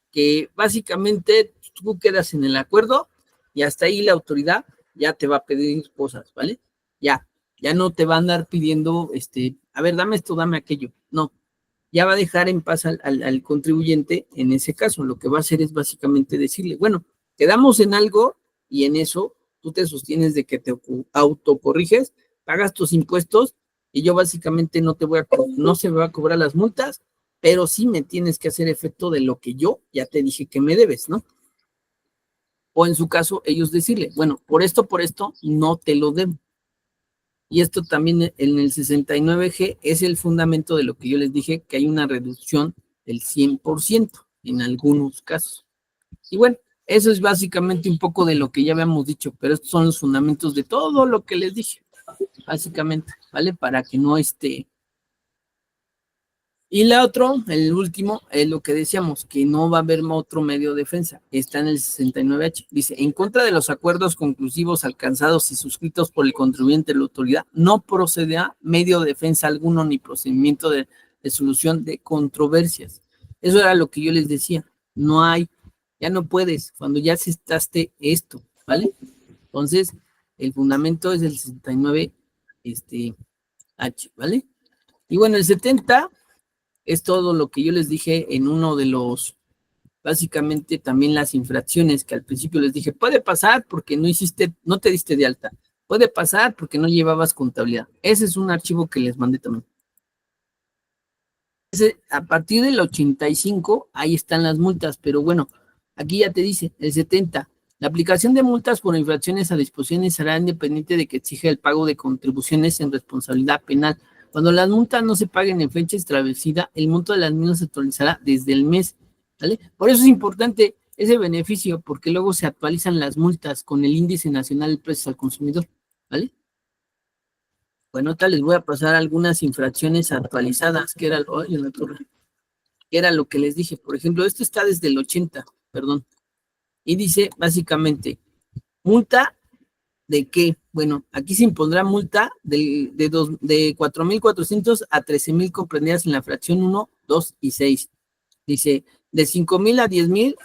Que básicamente tú quedas en el acuerdo y hasta ahí la autoridad ya te va a pedir cosas, ¿vale? Ya no te va a andar pidiendo, a ver, dame esto, dame aquello. No, ya va a dejar en paz al contribuyente en ese caso. Lo que va a hacer es básicamente decirle, bueno, quedamos en algo y en eso tú te sostienes de que te autocorriges, pagas tus impuestos y yo básicamente no se me va a cobrar las multas, pero sí me tienes que hacer efecto de lo que yo ya te dije que me debes, ¿no? O en su caso, ellos decirle, bueno, por esto, no te lo debo. Y esto también en el 69G es el fundamento de lo que yo les dije, que hay una reducción del 100% en algunos casos. Y bueno, eso es básicamente un poco de lo que ya habíamos dicho, pero estos son los fundamentos de todo lo que les dije, básicamente, ¿vale? Para que no esté. Y el último, es lo que decíamos, que no va a haber otro medio de defensa. Está en el 69H. Dice, en contra de los acuerdos conclusivos alcanzados y suscritos por el contribuyente de la autoridad, no procederá medio de defensa alguno ni procedimiento de solución de controversias. Eso era lo que yo les decía. No hay, ya no puedes, cuando ya aceptaste esto, ¿vale? Entonces, el fundamento es el 69H, ¿vale? Y bueno, el 70... es todo lo que yo les dije en uno de los, básicamente también las infracciones que al principio les dije, puede pasar porque no te diste de alta, puede pasar porque no llevabas contabilidad. Ese es un archivo que les mandé también. A partir del 85, ahí están las multas, pero bueno, aquí ya te dice, el 70, la aplicación de multas por infracciones a disposiciones será independiente de que exija el pago de contribuciones en responsabilidad penal. Cuando las multas no se paguen en fecha establecida, el monto de las mismas se actualizará desde el mes, ¿vale? Por eso es importante ese beneficio, porque luego se actualizan las multas con el índice nacional de precios al consumidor, ¿vale? Bueno, les voy a pasar algunas infracciones actualizadas, que era lo que les dije. Por ejemplo, esto está desde el 80, perdón, y dice básicamente, multa ¿de qué? Bueno, aquí se impondrá multa de 4,400 a 13,000 comprendidas en la fracción 1, 2 y 6. Dice, de 5,000 a 10,000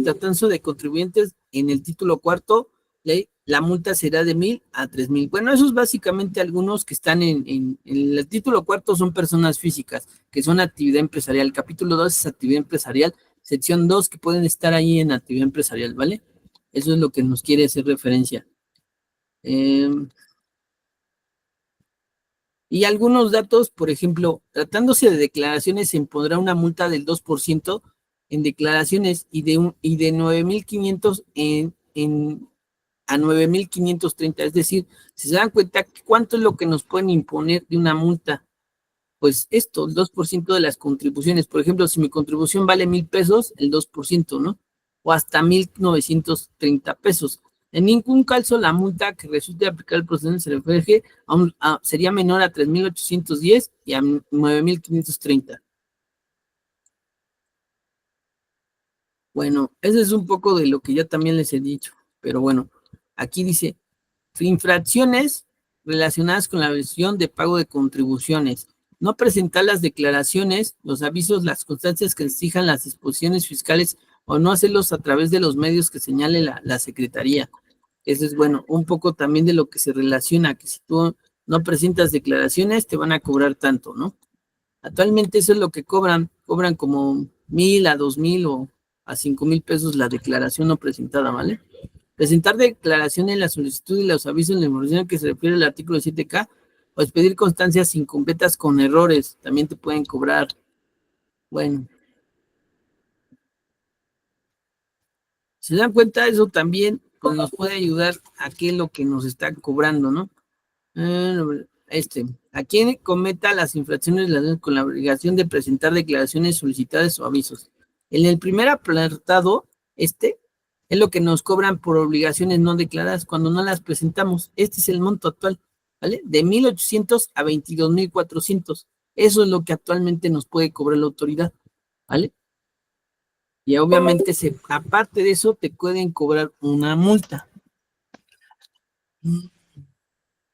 tratándose de contribuyentes en el título cuarto, ley la multa será de 1,000 a 3,000. Bueno, esos básicamente algunos que están en el título cuarto son personas físicas, que son actividad empresarial. Capítulo 2 es actividad empresarial. Sección 2 que pueden estar ahí en actividad empresarial, ¿vale? Eso es lo que nos quiere hacer referencia. Y algunos datos, por ejemplo, tratándose de declaraciones, se impondrá una multa del 2% en declaraciones y de 9,500 a 9,530. Es decir, si se dan cuenta, ¿cuánto es lo que nos pueden imponer de una multa? Pues esto, el 2% de las contribuciones. Por ejemplo, si mi contribución vale 1,000 pesos, el 2%, ¿no? O hasta 1,930 pesos. En ningún caso la multa que resulte aplicar el procedimiento se refiere sería menor a 3,810 y a 9,530. Bueno, eso es un poco de lo que ya también les he dicho, pero bueno, aquí dice, infracciones relacionadas con la versión de pago de contribuciones. No presentar las declaraciones, los avisos, las constancias que exijan las disposiciones fiscales o no hacerlos a través de los medios que señale la Secretaría. Eso es bueno, un poco también de lo que se relaciona, que si tú no presentas declaraciones, te van a cobrar tanto, ¿no? Actualmente eso es lo que cobran como 1,000 a 2,000 o a 5,000 pesos la declaración no presentada, ¿vale? Presentar declaración en la solicitud y los avisos en la información que se refiere al artículo 7K, pues pedir constancias incompletas con errores, también te pueden cobrar. Bueno. ¿Se dan cuenta? Eso también pues, nos puede ayudar a qué es lo que nos están cobrando, ¿no? A quien cometa las infracciones con la obligación de presentar declaraciones solicitadas o avisos. En el primer apartado, es lo que nos cobran por obligaciones no declaradas cuando no las presentamos. Este es el monto actual, ¿vale? De 1,800 a 22,400. Eso es lo que actualmente nos puede cobrar la autoridad, ¿vale? Y obviamente, aparte de eso, te pueden cobrar una multa.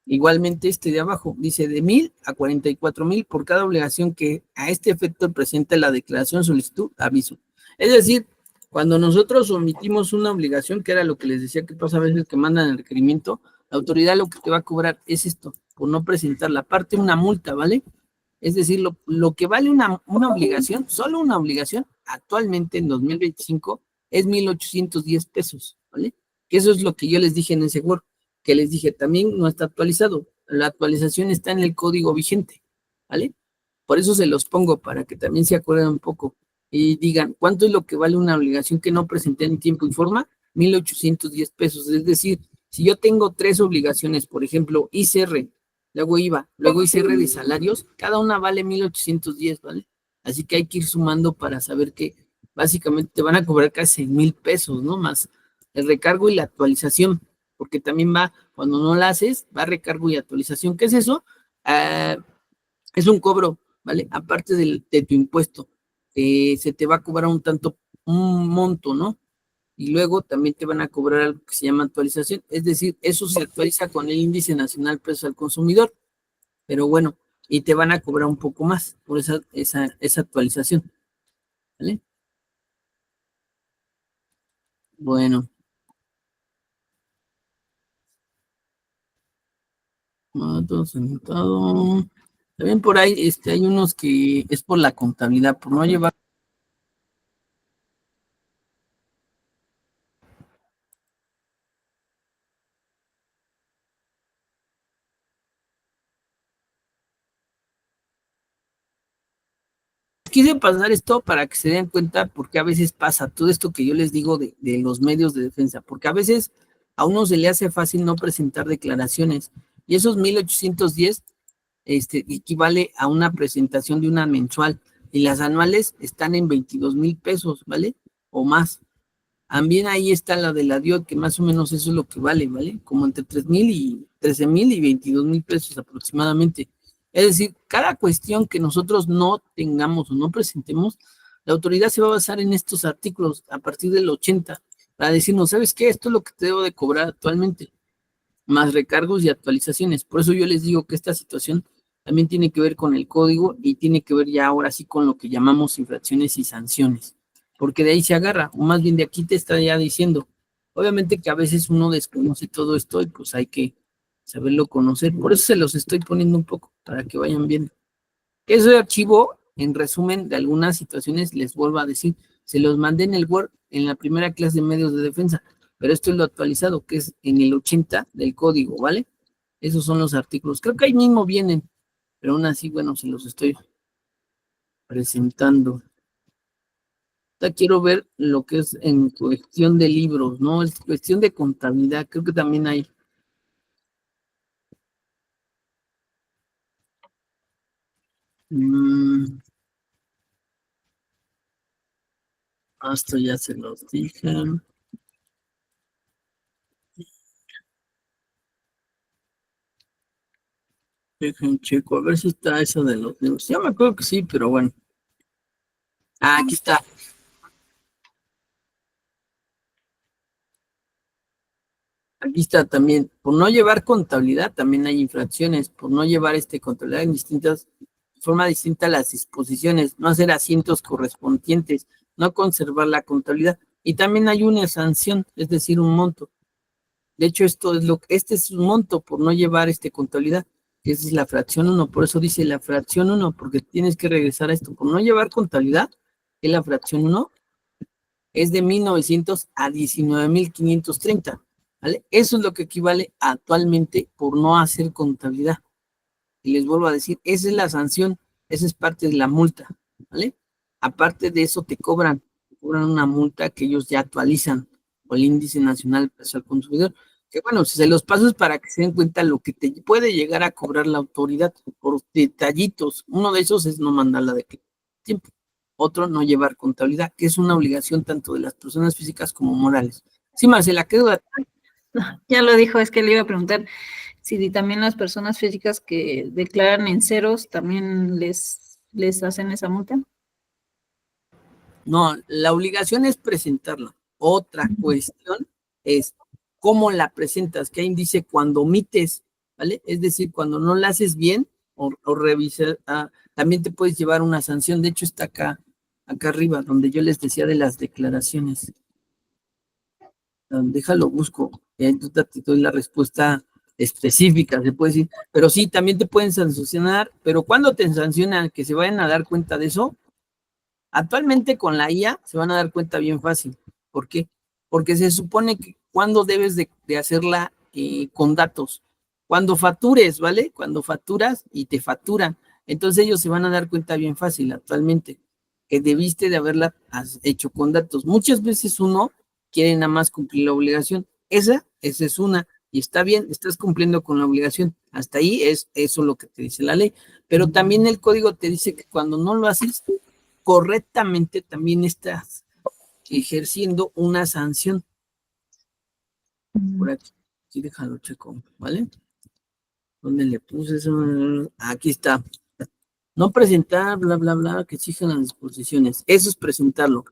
Igualmente de abajo, dice de 1,000 a 44,000 por cada obligación que a este efecto presenta la declaración, solicitud, aviso. Es decir, cuando nosotros omitimos una obligación, que era lo que les decía que pasa a veces que mandan el requerimiento, la autoridad lo que te va a cobrar es esto, por no presentarla, aparte una multa, ¿vale? Es decir, lo que vale una obligación, solo una obligación, actualmente en 2025, es 1,810 pesos, ¿vale? Que eso es lo que yo les dije en ese Word, que les dije, también no está actualizado. La actualización está en el código vigente, ¿vale? Por eso se los pongo, para que también se acuerden un poco y digan, ¿cuánto es lo que vale una obligación que no presenté en tiempo y forma? 1,810 pesos. Es decir, si yo tengo 3 obligaciones, por ejemplo, ICR, luego IVA, luego ICR de salarios, cada una vale 1,810, ¿vale? Así que hay que ir sumando para saber que básicamente te van a cobrar casi 1,000 pesos, ¿no? Más el recargo y la actualización, porque también va, cuando no la haces, va recargo y actualización. ¿Qué es eso? Es un cobro, ¿vale? Aparte de tu impuesto, se te va a cobrar un monto, ¿no? Y luego también te van a cobrar algo que se llama actualización, es decir, eso se actualiza con el índice nacional precios al consumidor, pero bueno, y te van a cobrar un poco más por esa actualización, ¿vale? Bueno. Todo sentado. También por ahí hay unos que es por la contabilidad, por no llevar. Quise pasar esto para que se den cuenta porque a veces pasa todo esto que yo les digo de los medios de defensa, porque a veces a uno se le hace fácil no presentar declaraciones y esos 1,810 equivale a una presentación de una mensual y las anuales están en 22,000 pesos, ¿vale? O más. También ahí está la de la DIOT, que más o menos eso es lo que vale, ¿vale? Como entre 3,000 y 13,000 y 22,000 pesos aproximadamente. Es decir, cada cuestión que nosotros no tengamos o no presentemos, la autoridad se va a basar en estos artículos a partir del 80 para decirnos, ¿sabes qué? Esto es lo que te debo de cobrar actualmente, más recargos y actualizaciones. Por eso yo les digo que esta situación también tiene que ver con el código y tiene que ver ya ahora sí con lo que llamamos infracciones y sanciones, porque de ahí se agarra, o más bien de aquí te está ya diciendo, Obviamente que a veces uno desconoce todo esto y pues hay que saberlo conocer. Por eso se los estoy poniendo un poco para que vayan viendo. Ese archivo, en resumen de algunas situaciones, les vuelvo a decir, se los mandé en el Word en la primera clase de medios de defensa, pero esto es lo actualizado, que es en el 80 del código, ¿vale? Esos son los artículos. Creo que ahí mismo vienen, pero aún así, bueno, se los estoy presentando. Ahora quiero ver lo que es en cuestión de libros, ¿no? Es cuestión de contabilidad, creo que también hay. Esto ya se los dije. Dejen checo, a ver si está eso de los libros. Ya me acuerdo que sí, pero bueno. Aquí está. Aquí está también. Por no llevar contabilidad, también hay infracciones. Por no llevar contabilidad en forma distinta las disposiciones, no hacer asientos correspondientes, no conservar la contabilidad. Y también hay una sanción, es decir, un monto. De hecho, este es un monto por no llevar contabilidad. Esa es la fracción 1, por eso dice la fracción 1, porque tienes que regresar a esto. Por no llevar contabilidad, que es la fracción 1, es de 1900 a 19,530, ¿vale? Eso es lo que equivale actualmente por no hacer contabilidad. Y les vuelvo a decir, esa es la sanción, esa es parte de la multa, ¿vale? Aparte de eso te cobran una multa que ellos ya actualizan, o el índice nacional de precio al consumidor, que bueno, si se los paso es para que se den cuenta lo que te puede llegar a cobrar la autoridad por detallitos. Uno de esos es no mandar la declaración a tiempo. Otro, no llevar contabilidad, que es una obligación tanto de las personas físicas como morales. Sí, Marcela, ¿qué duda? Ya lo dijo, es que le iba a preguntar si también las personas físicas que declaran en ceros también les hacen esa multa. No, la obligación es presentarla. Otra cuestión es cómo la presentas, que ahí dice cuando omites, ¿vale? Es decir, cuando no la haces bien o revisar, también te puedes llevar una sanción. De hecho, está acá arriba, donde yo les decía de las declaraciones. Déjalo, busco. Entonces te doy la respuesta específica, se puede decir. Pero sí, también te pueden sancionar, pero cuando te sancionan, que se vayan a dar cuenta de eso. Actualmente con la IA se van a dar cuenta bien fácil. ¿Por qué? Porque se supone que cuando debes de hacerla con datos. Cuando factures, ¿vale? Cuando facturas y te facturan. Entonces ellos se van a dar cuenta bien fácil actualmente que debiste de haberla hecho con datos. Muchas veces uno quiere nada más cumplir la obligación. Esa es una. Y está bien, estás cumpliendo con la obligación. Hasta ahí es eso lo que te dice la ley. Pero también el código te dice que cuando no lo haces correctamente, también estás ejerciendo una sanción. Por aquí, déjalo checo, ¿vale? ¿Dónde le puse eso? Aquí está. No presentar, bla, bla, bla, que exigen las disposiciones. Eso es presentarlo.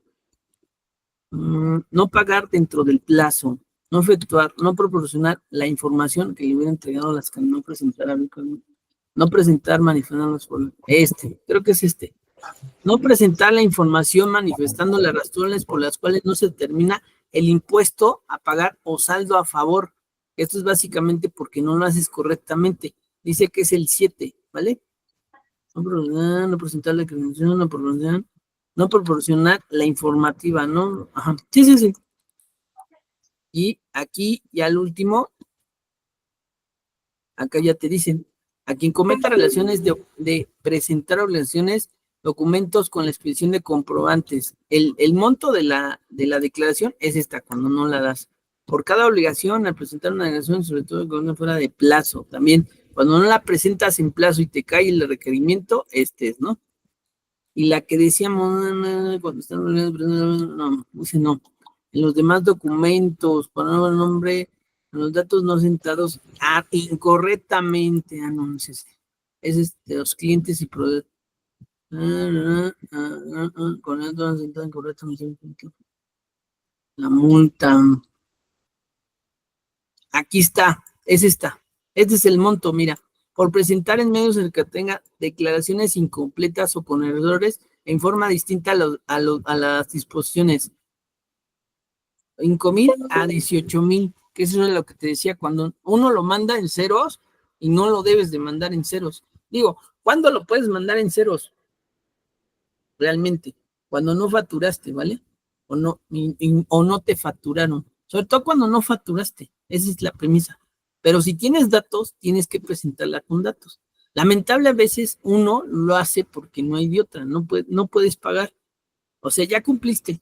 No pagar dentro del plazo. No efectuar, no proporcionar la información que le hubiera entregado a las que no presentaron. No presentar, manifestarlos por creo que es No presentar la información manifestando las razones por las cuales no se determina el impuesto a pagar o saldo a favor. Esto es básicamente porque no lo haces correctamente. Dice que es el 7, ¿vale? No presentar la credencial, no proporcionar la informativa, ¿no? Ajá. Sí. Y aquí, ya al último, acá ya te dicen, a quien cometa relaciones de presentar obligaciones, documentos con la expedición de comprobantes. El monto de la declaración es esta, cuando no la das. Por cada obligación, al presentar una declaración, sobre todo cuando fuera de plazo, también, cuando no la presentas en plazo y te cae el requerimiento, ¿no? Y la que decíamos, cuando están, no, dice no. En los demás documentos, poner el nombre, los datos no sentados incorrectamente, no sé si es los clientes y proveedores. Con el dato no sentado incorrectamente. La multa. Aquí está, es esta. Este es el monto, mira. Por presentar en medios el que tenga declaraciones incompletas o con errores en forma distinta a las disposiciones. 5,000 a 18,000, que eso es lo que te decía, cuando uno lo manda en ceros y no lo debes de mandar en ceros. Digo, ¿cuándo lo puedes mandar en ceros? Realmente, cuando no facturaste, ¿vale? O no te facturaron. Sobre todo cuando no facturaste. Esa es la premisa. Pero si tienes datos, tienes que presentarla con datos. Lamentable a veces uno lo hace porque no hay de otra, no puedes pagar. O sea, ya cumpliste.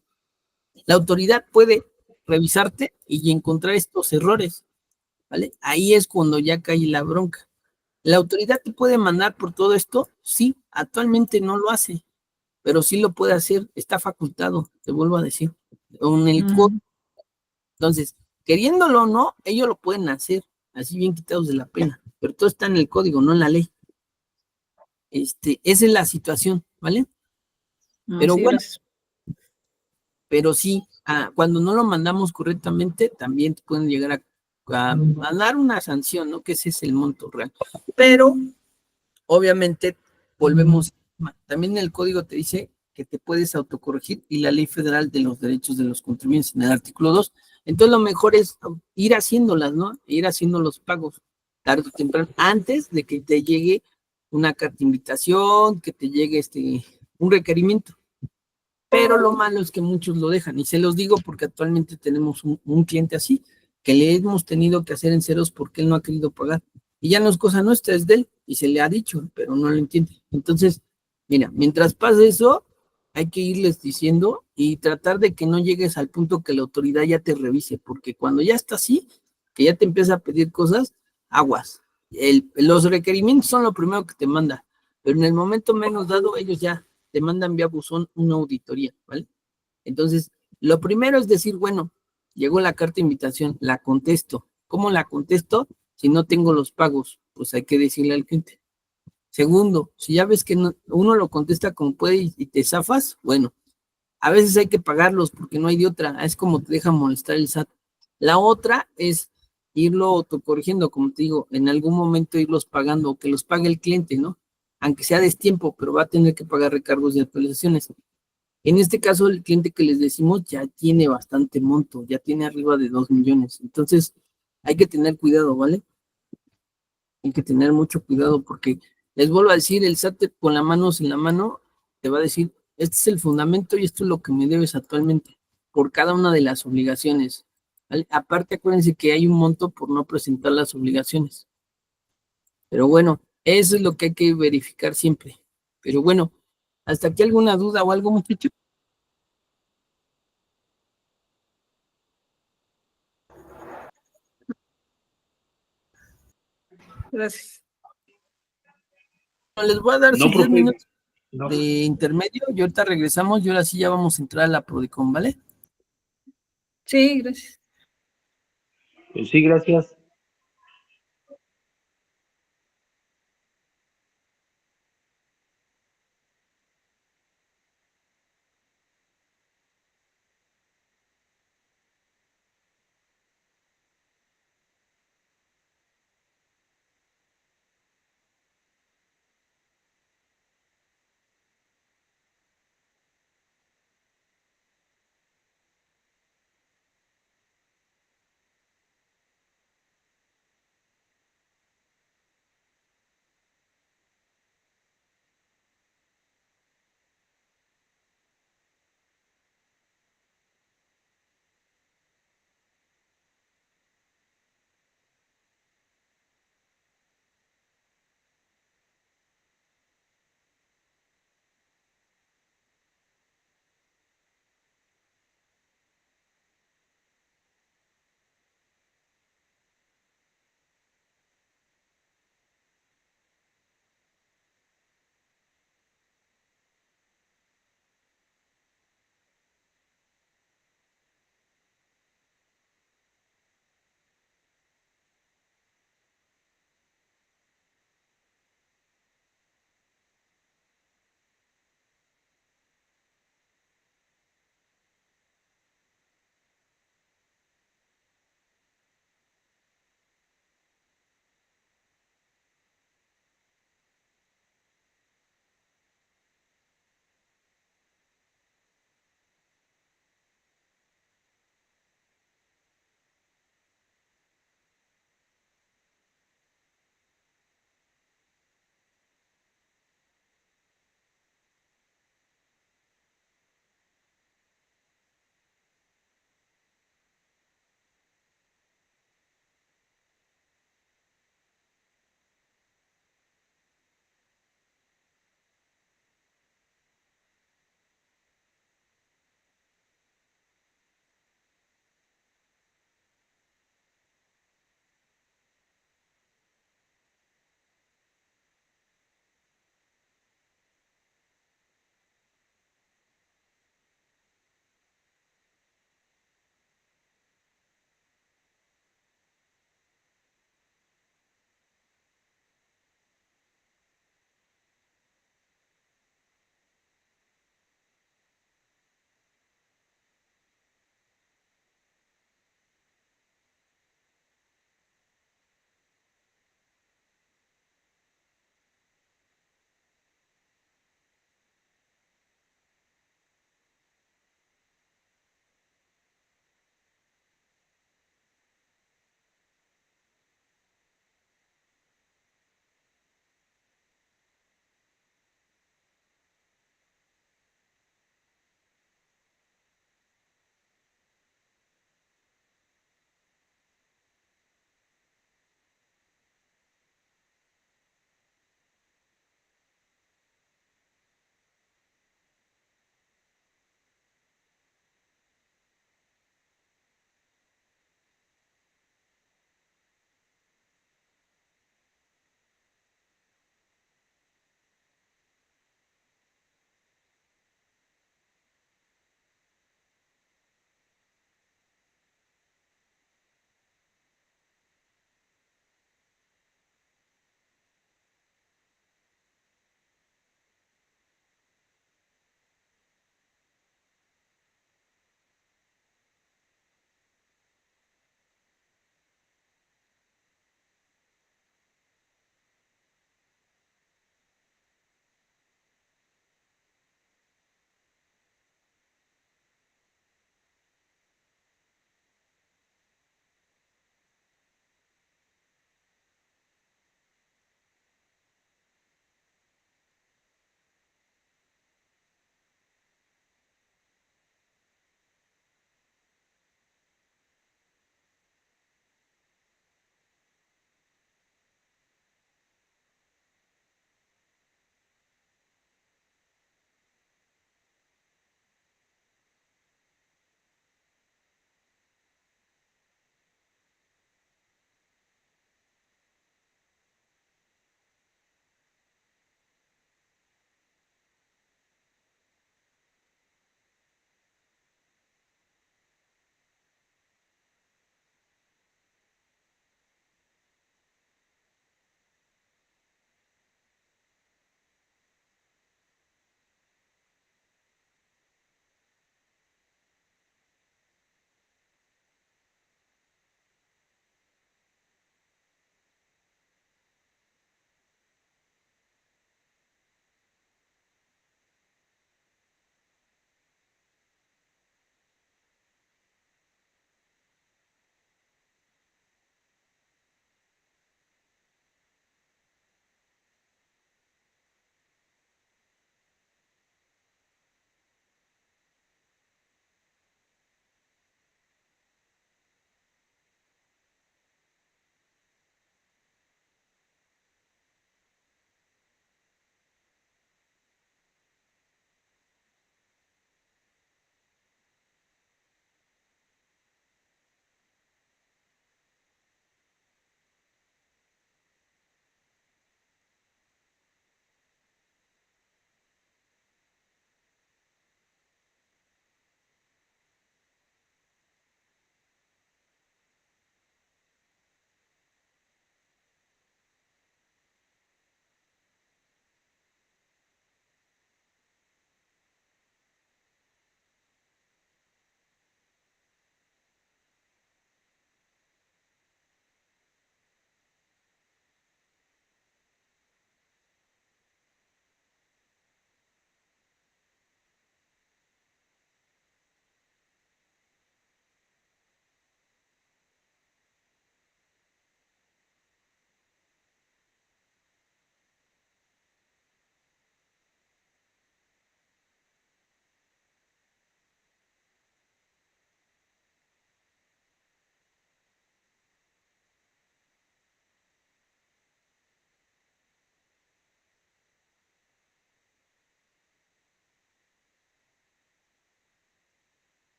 La autoridad puede revisarte y encontrar estos errores, ¿vale? Ahí es cuando ya cae la bronca. ¿La autoridad te puede mandar por todo esto? Sí, actualmente no lo hace, pero sí lo puede hacer, está facultado, te vuelvo a decir, con el código. Entonces, queriéndolo o no, ellos lo pueden hacer, así bien quitados de la pena, pero todo está en el código, no en la ley. Esa es la situación, ¿vale? Pero Sí, bueno, gracias. pero sí, cuando no lo mandamos correctamente, también te pueden llegar a dar una sanción, ¿no? Que ese es el monto real. Pero, obviamente, volvemos, también el código te dice que te puedes autocorregir y la Ley Federal de los Derechos de los Contribuyentes en el artículo 2. Entonces, lo mejor es ir haciéndolas, ¿no? Ir haciendo los pagos tarde o temprano, antes de que te llegue una carta de invitación, que te llegue un requerimiento. Pero lo malo es que muchos lo dejan, y se los digo porque actualmente tenemos un cliente así, que le hemos tenido que hacer en ceros porque él no ha querido pagar. Y ya no es cosa nuestra, es de él, y se le ha dicho, pero no lo entiende. Entonces, mira, mientras pase eso, hay que irles diciendo y tratar de que no llegues al punto que la autoridad ya te revise, porque cuando ya está así, que ya te empieza a pedir cosas, aguas. Los requerimientos son lo primero que te manda, pero en el momento menos dado, ellos ya te mandan vía buzón una auditoría, ¿vale? Entonces, lo primero es decir, bueno, llegó la carta de invitación, la contesto. ¿Cómo la contesto? Si no tengo los pagos, pues hay que decirle al cliente. Segundo, si ya ves que uno lo contesta como puede y te zafas, bueno, a veces hay que pagarlos porque no hay de otra, es como te deja molestar el SAT. La otra es irlo autocorrigiendo, como te digo, en algún momento irlos pagando, o que los pague el cliente, ¿no? Aunque sea destiempo, pero va a tener que pagar recargos y actualizaciones. En este caso, el cliente que les decimos ya tiene bastante monto, ya tiene arriba de 2 millones. Entonces, hay que tener cuidado, ¿vale? Hay que tener mucho cuidado porque les vuelvo a decir, el SAT con las manos en la mano te va a decir, este es el fundamento y esto es lo que me debes actualmente por cada una de las obligaciones, ¿vale? Aparte, acuérdense que hay un monto por no presentar las obligaciones. Pero bueno, eso es lo que hay que verificar siempre. Pero bueno, ¿hasta aquí alguna duda o algo, muchachos? Gracias. Les voy a dar No, sus 10 profe. minutos No. de intermedio y ahorita regresamos y ahora sí ya vamos a entrar a la Prodicom, ¿vale? Sí, gracias. Sí, gracias.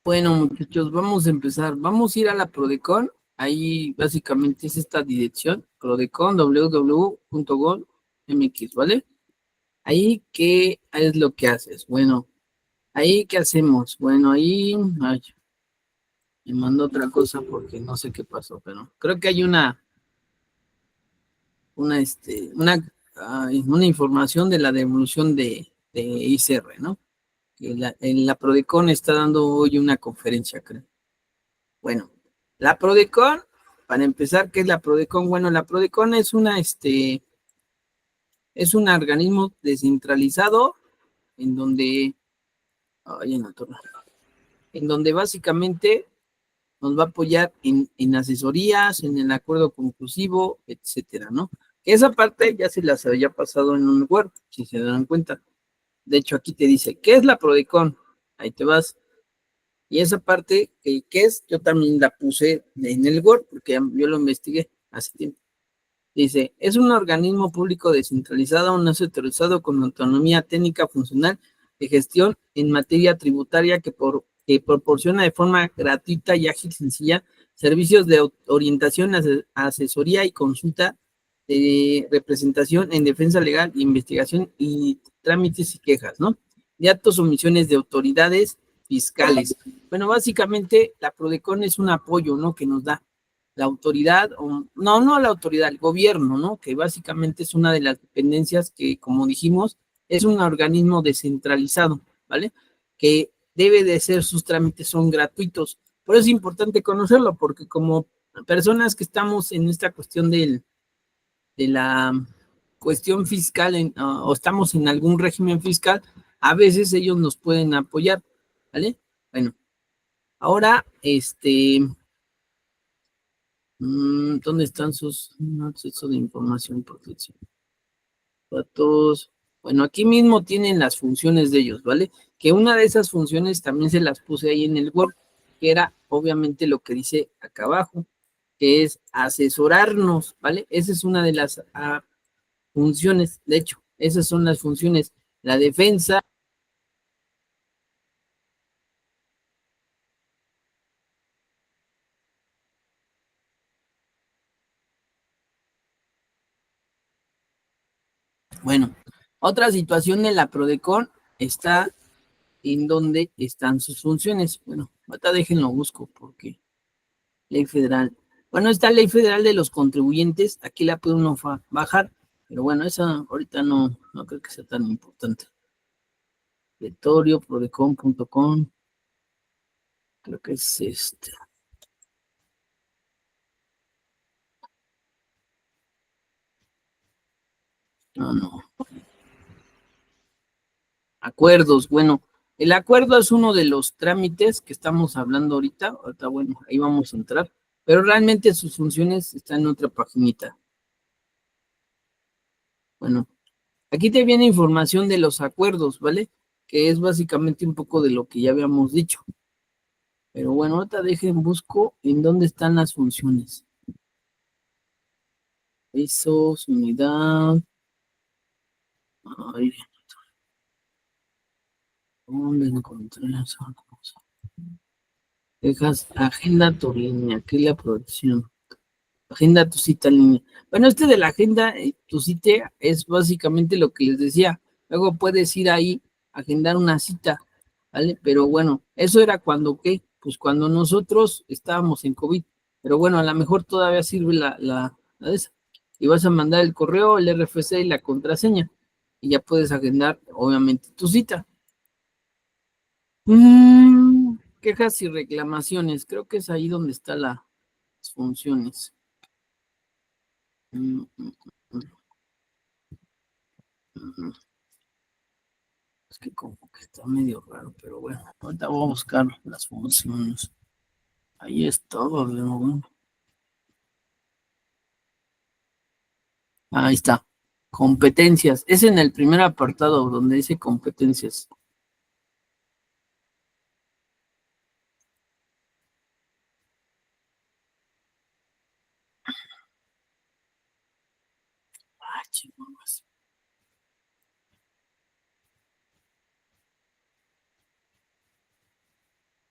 Bueno, muchachos, vamos a empezar. Vamos a ir a la Prodecon. Ahí básicamente es esta dirección, Prodecon, www.gol.mx, ¿vale? Ahí, ¿qué es lo que haces? Bueno, ahí, ¿qué hacemos? Bueno, ahí, ay, me mandó otra cosa porque no sé qué pasó, pero creo que hay una información de la devolución de ICR, ¿no? Que en la Prodecon está dando hoy una conferencia, creo. Bueno, la Prodecon, para empezar, ¿qué es la Prodecon? Bueno, la Prodecon es un organismo descentralizado en donde, ay, en donde básicamente nos va a apoyar en asesorías, en el acuerdo conclusivo, etcétera, ¿no? Esa parte ya se las había pasado en un Word, si se dan cuenta. De hecho, aquí te dice, ¿qué es la Prodecon? Ahí te vas. Y esa parte, ¿qué es? Yo también la puse en el Word, porque yo lo investigué hace tiempo. Dice, es un organismo público descentralizado, no autorizado con autonomía técnica funcional de gestión en materia tributaria que proporciona de forma gratuita y ágil, sencilla, servicios de orientación, asesoría y consulta de representación en defensa legal, investigación y trámites y quejas, ¿no? De actos o omisiones de autoridades fiscales. Bueno, básicamente la Prodecon es un apoyo, ¿no? Que nos da la autoridad, no la autoridad, el gobierno, ¿no? Que básicamente es una de las dependencias que, como dijimos, es un organismo descentralizado, ¿vale? Que debe de ser, sus trámites son gratuitos. Por eso es importante conocerlo, porque como personas que estamos en esta cuestión de la cuestión fiscal o estamos en algún régimen fiscal, a veces ellos nos pueden apoyar, ¿vale? Bueno, ahora, ¿dónde están sus acceso de información, protección? Datos. Bueno, aquí mismo tienen las funciones de ellos, ¿vale? Que una de esas funciones también se las puse ahí en el Word, que era obviamente lo que dice acá abajo, que es asesorarnos, ¿vale? Esa es una de las funciones, de hecho, esas son las funciones, la defensa. Bueno, otra situación de la Prodecon está en donde están sus funciones. Bueno, ahorita déjenlo busco porque ley federal. Bueno, esta ley federal de los contribuyentes, aquí la puede uno bajar, pero bueno, esa ahorita no creo que sea tan importante. Directorio, prodecon.com, creo que es este. No. Acuerdos, bueno, el acuerdo es uno de los trámites que estamos hablando ahorita, bueno, ahí vamos a entrar, pero realmente sus funciones están en otra paginita. Bueno, aquí te viene información de los acuerdos, ¿vale? Que es básicamente un poco de lo que ya habíamos dicho. Pero bueno, ahorita busco en dónde están las funciones. Pesos, unidad. Ay, ¿dónde encontré esa cosa? Dejas agenda tu línea, aquí la producción. Agenda tu cita en línea. Bueno, de la agenda, tu cita es básicamente lo que les decía. Luego puedes ir ahí, agendar una cita, ¿vale? Pero bueno, eso era cuando, ¿qué? Pues cuando nosotros estábamos en COVID. Pero bueno, a lo mejor todavía sirve la de esa. Y vas a mandar el correo, el RFC y la contraseña. Y ya puedes agendar, obviamente, tu cita. Quejas y reclamaciones. Creo que es ahí donde están las funciones. Mm, mm, mm, Es que como que está medio raro, pero bueno, ahorita voy a buscar las funciones. Ahí estaba, pero bueno. Ahí está. Competencias. Es en el primer apartado donde dice competencias. Ah, chingados.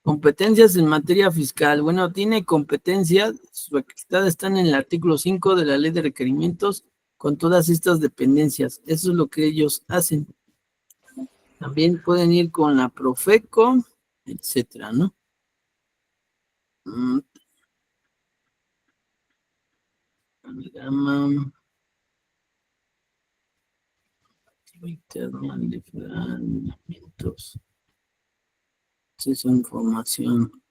Competencias en materia fiscal. Bueno, tiene competencias, sus facultades están en el artículo 5 de la Ley de Requerimientos con todas estas dependencias. Eso es lo que ellos hacen. También pueden ir con la Profeco, etcétera, ¿no? Programa interno de lineamientos. Acceso a información.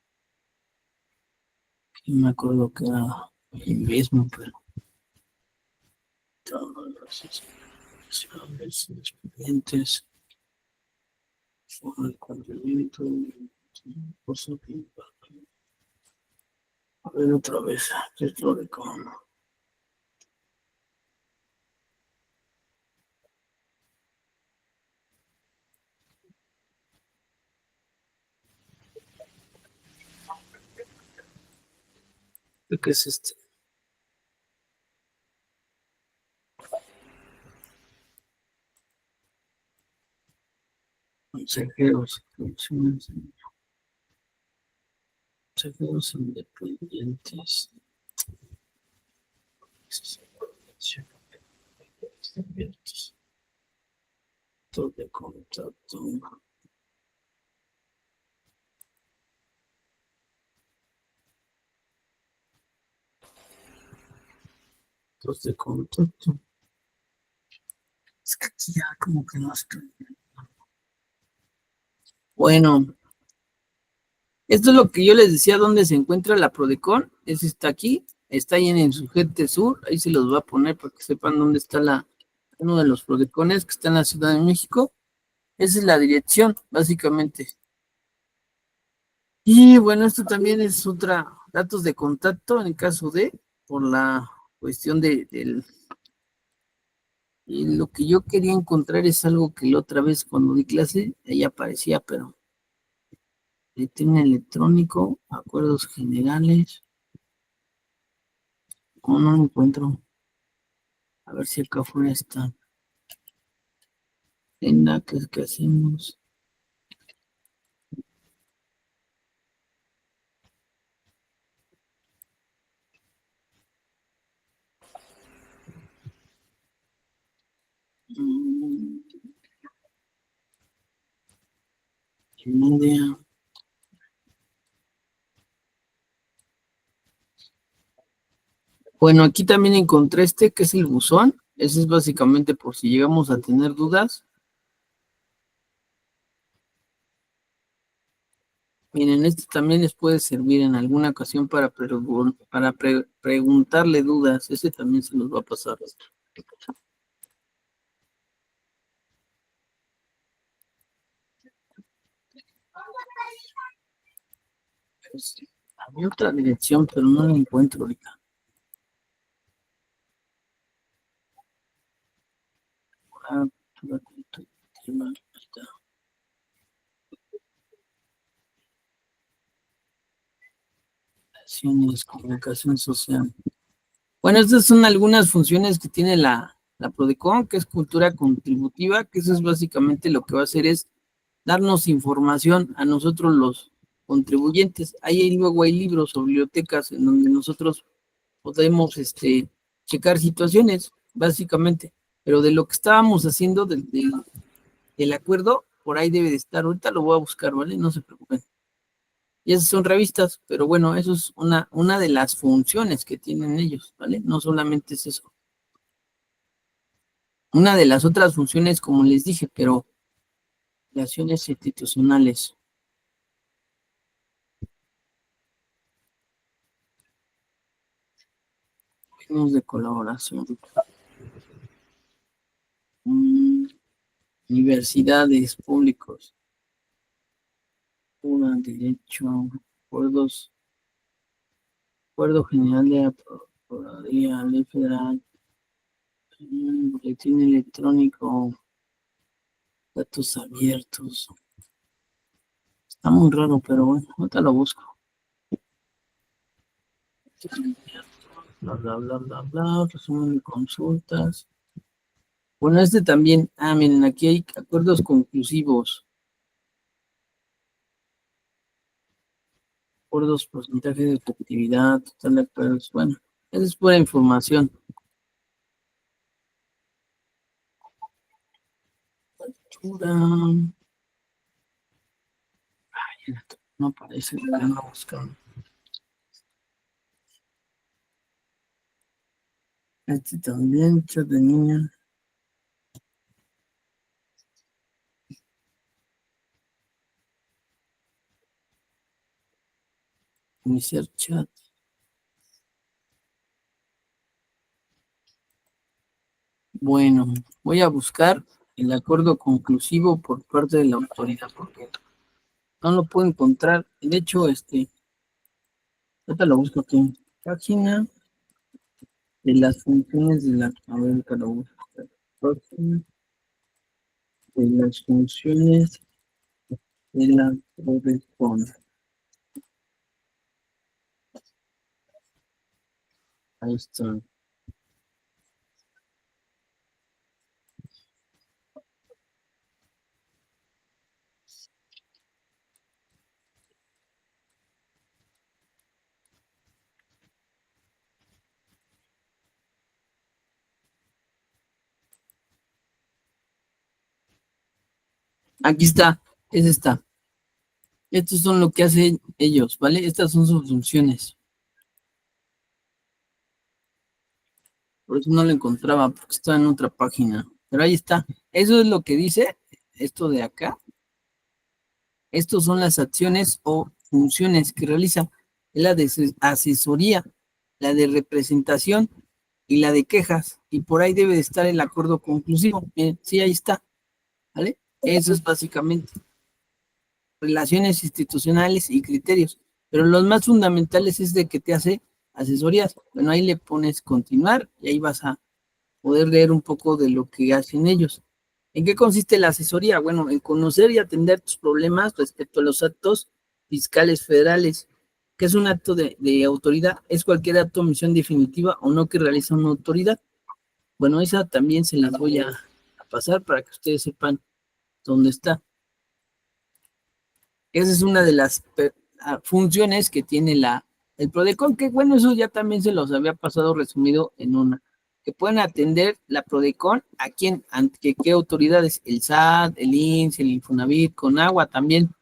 No me acuerdo que era el mismo, pero todas las instituciones, expedientes, el cumplimiento, a ver otra vez, esto de cómo. ¿Qué es este? Consejeros independientes. Todo de contacto. De contacto. Es que aquí ya como que no estoy. Bueno, esto es lo que yo les decía, donde se encuentra la Prodecon. Ese está aquí, está ahí en Insurgente Sur. Ahí se los voy a poner para que sepan dónde está uno de los Prodecones que está en la Ciudad de México. Esa es la dirección, básicamente. Y bueno, esto también es datos de contacto en caso por la cuestión y lo que yo quería encontrar es algo que la otra vez cuando di clase, ahí aparecía, pero tiene electrónico, acuerdos generales. No lo encuentro. A ver si acá afuera está. Agenda, ¿qué es que hacemos? Media. Bueno, aquí también encontré que es el buzón. Ese es básicamente por si llegamos a tener dudas. Miren, este también les puede servir en alguna ocasión para preguntarle dudas. Ese también se los va a pasar. Pues, había otra dirección, pero no la encuentro ahorita. Comunicación social. Bueno, estas son algunas funciones que tiene la Prodecon, que es cultura contributiva, que eso es básicamente lo que va a hacer es darnos información a nosotros los contribuyentes. Ahí luego hay libros o bibliotecas en donde nosotros podemos checar situaciones, básicamente. Pero de lo que estábamos haciendo del acuerdo, por ahí debe de estar. Ahorita lo voy a buscar, ¿vale? No se preocupen. Y esas son revistas, pero bueno, eso es una de las funciones que tienen ellos, ¿vale? No solamente es eso. Una de las otras funciones, como les dije, pero relaciones institucionales. De colaboración. Universidades públicos. Derecho, acuerdo general de la Procuraduría, ley federal, boletín electrónico, datos abiertos. Está muy raro, pero bueno, ahorita lo busco. Bla, bla, bla, bla, bla, resumen de consultas. Bueno, también, miren, aquí hay acuerdos conclusivos. acuerdos, porcentaje de efectividad, total de acuerdos. Bueno, esa es pura información. Factura. Ay, no aparece, no buscando. Este también, chat de niña. Iniciar chat. Bueno, voy a buscar el acuerdo conclusivo por parte de la autoridad, porque no lo puedo encontrar. De hecho, ahorita lo busco aquí. Página de las funciones de la... A ver, ahorita lo busco. Página de las funciones de la Prodecon. Ahí está. Aquí está, es esta. Estos son lo que hacen ellos, ¿vale? Estas son sus funciones. Por eso no lo encontraba, porque estaba en otra página. Pero ahí está. Eso es lo que dice esto de acá. Estos son las acciones o funciones que realiza. La de asesoría, la de representación y la de quejas. Y por ahí debe de estar el acuerdo conclusivo. Miren, sí, ahí está. ¿Vale? Eso es básicamente. Relaciones institucionales y criterios. Pero los más fundamentales es de que te hace asesorías. Bueno, ahí le pones continuar y ahí vas a poder leer un poco de lo que hacen ellos. ¿En qué consiste la asesoría? Bueno, en conocer y atender tus problemas respecto a los actos fiscales federales. ¿Qué es un acto de autoridad? Es cualquier acto o misión definitiva o no que realiza una autoridad. Bueno, esa también se las voy a pasar para que ustedes sepan dónde está. Esa es una de las funciones que tiene el Prodecon, que bueno, eso ya también se los había pasado resumido en una. Que pueden atender la Prodecon a quién, ante qué autoridades, el SAT, el INSS, el Infonavit, Conagua también.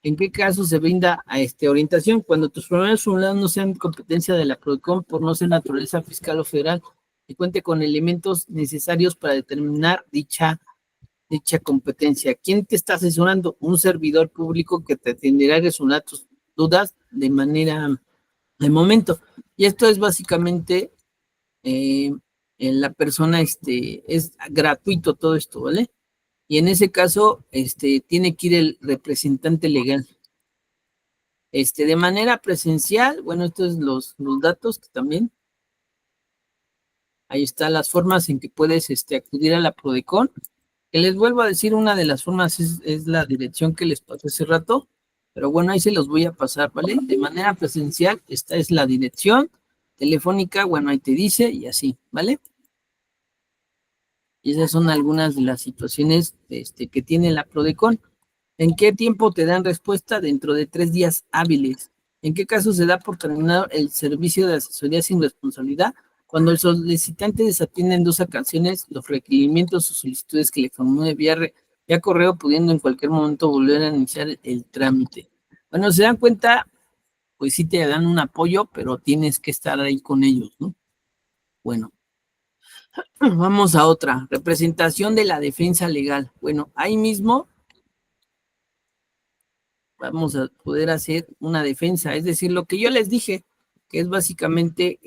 ¿En qué caso se brinda a orientación? Cuando tus problemas formulados no sean competencia de la Prodecon por no ser naturaleza fiscal o federal y cuente con elementos necesarios para determinar dicha competencia. ¿Quién te está asesorando? Un servidor público que te atenderá a resolver tus dudas de manera de momento. Y esto es básicamente la persona, es gratuito todo esto, ¿vale? Y en ese caso, tiene que ir el representante legal. De manera presencial, bueno, estos son los datos que también. Ahí están las formas en que puedes acudir a la Prodecon. Que les vuelvo a decir, una de las formas es la dirección que les pasé hace rato, pero bueno, ahí se los voy a pasar, ¿vale? De manera presencial, esta es la dirección, telefónica, bueno, ahí te dice y así, ¿vale? Y esas son algunas de las situaciones que tiene la Prodecon. ¿En qué tiempo te dan respuesta? Dentro de 3 días hábiles. ¿En qué caso se da por terminado el servicio de asesoría sin responsabilidad? Cuando el solicitante desatiende en 2 ocasiones los requerimientos o solicitudes que le formule vía correo, pudiendo en cualquier momento volver a iniciar el trámite. Bueno, se dan cuenta, pues sí te dan un apoyo, pero tienes que estar ahí con ellos, ¿no? Bueno, vamos a otra. Representación de la defensa legal. Bueno, ahí mismo vamos a poder hacer una defensa, es decir, lo que yo les dije, que es básicamente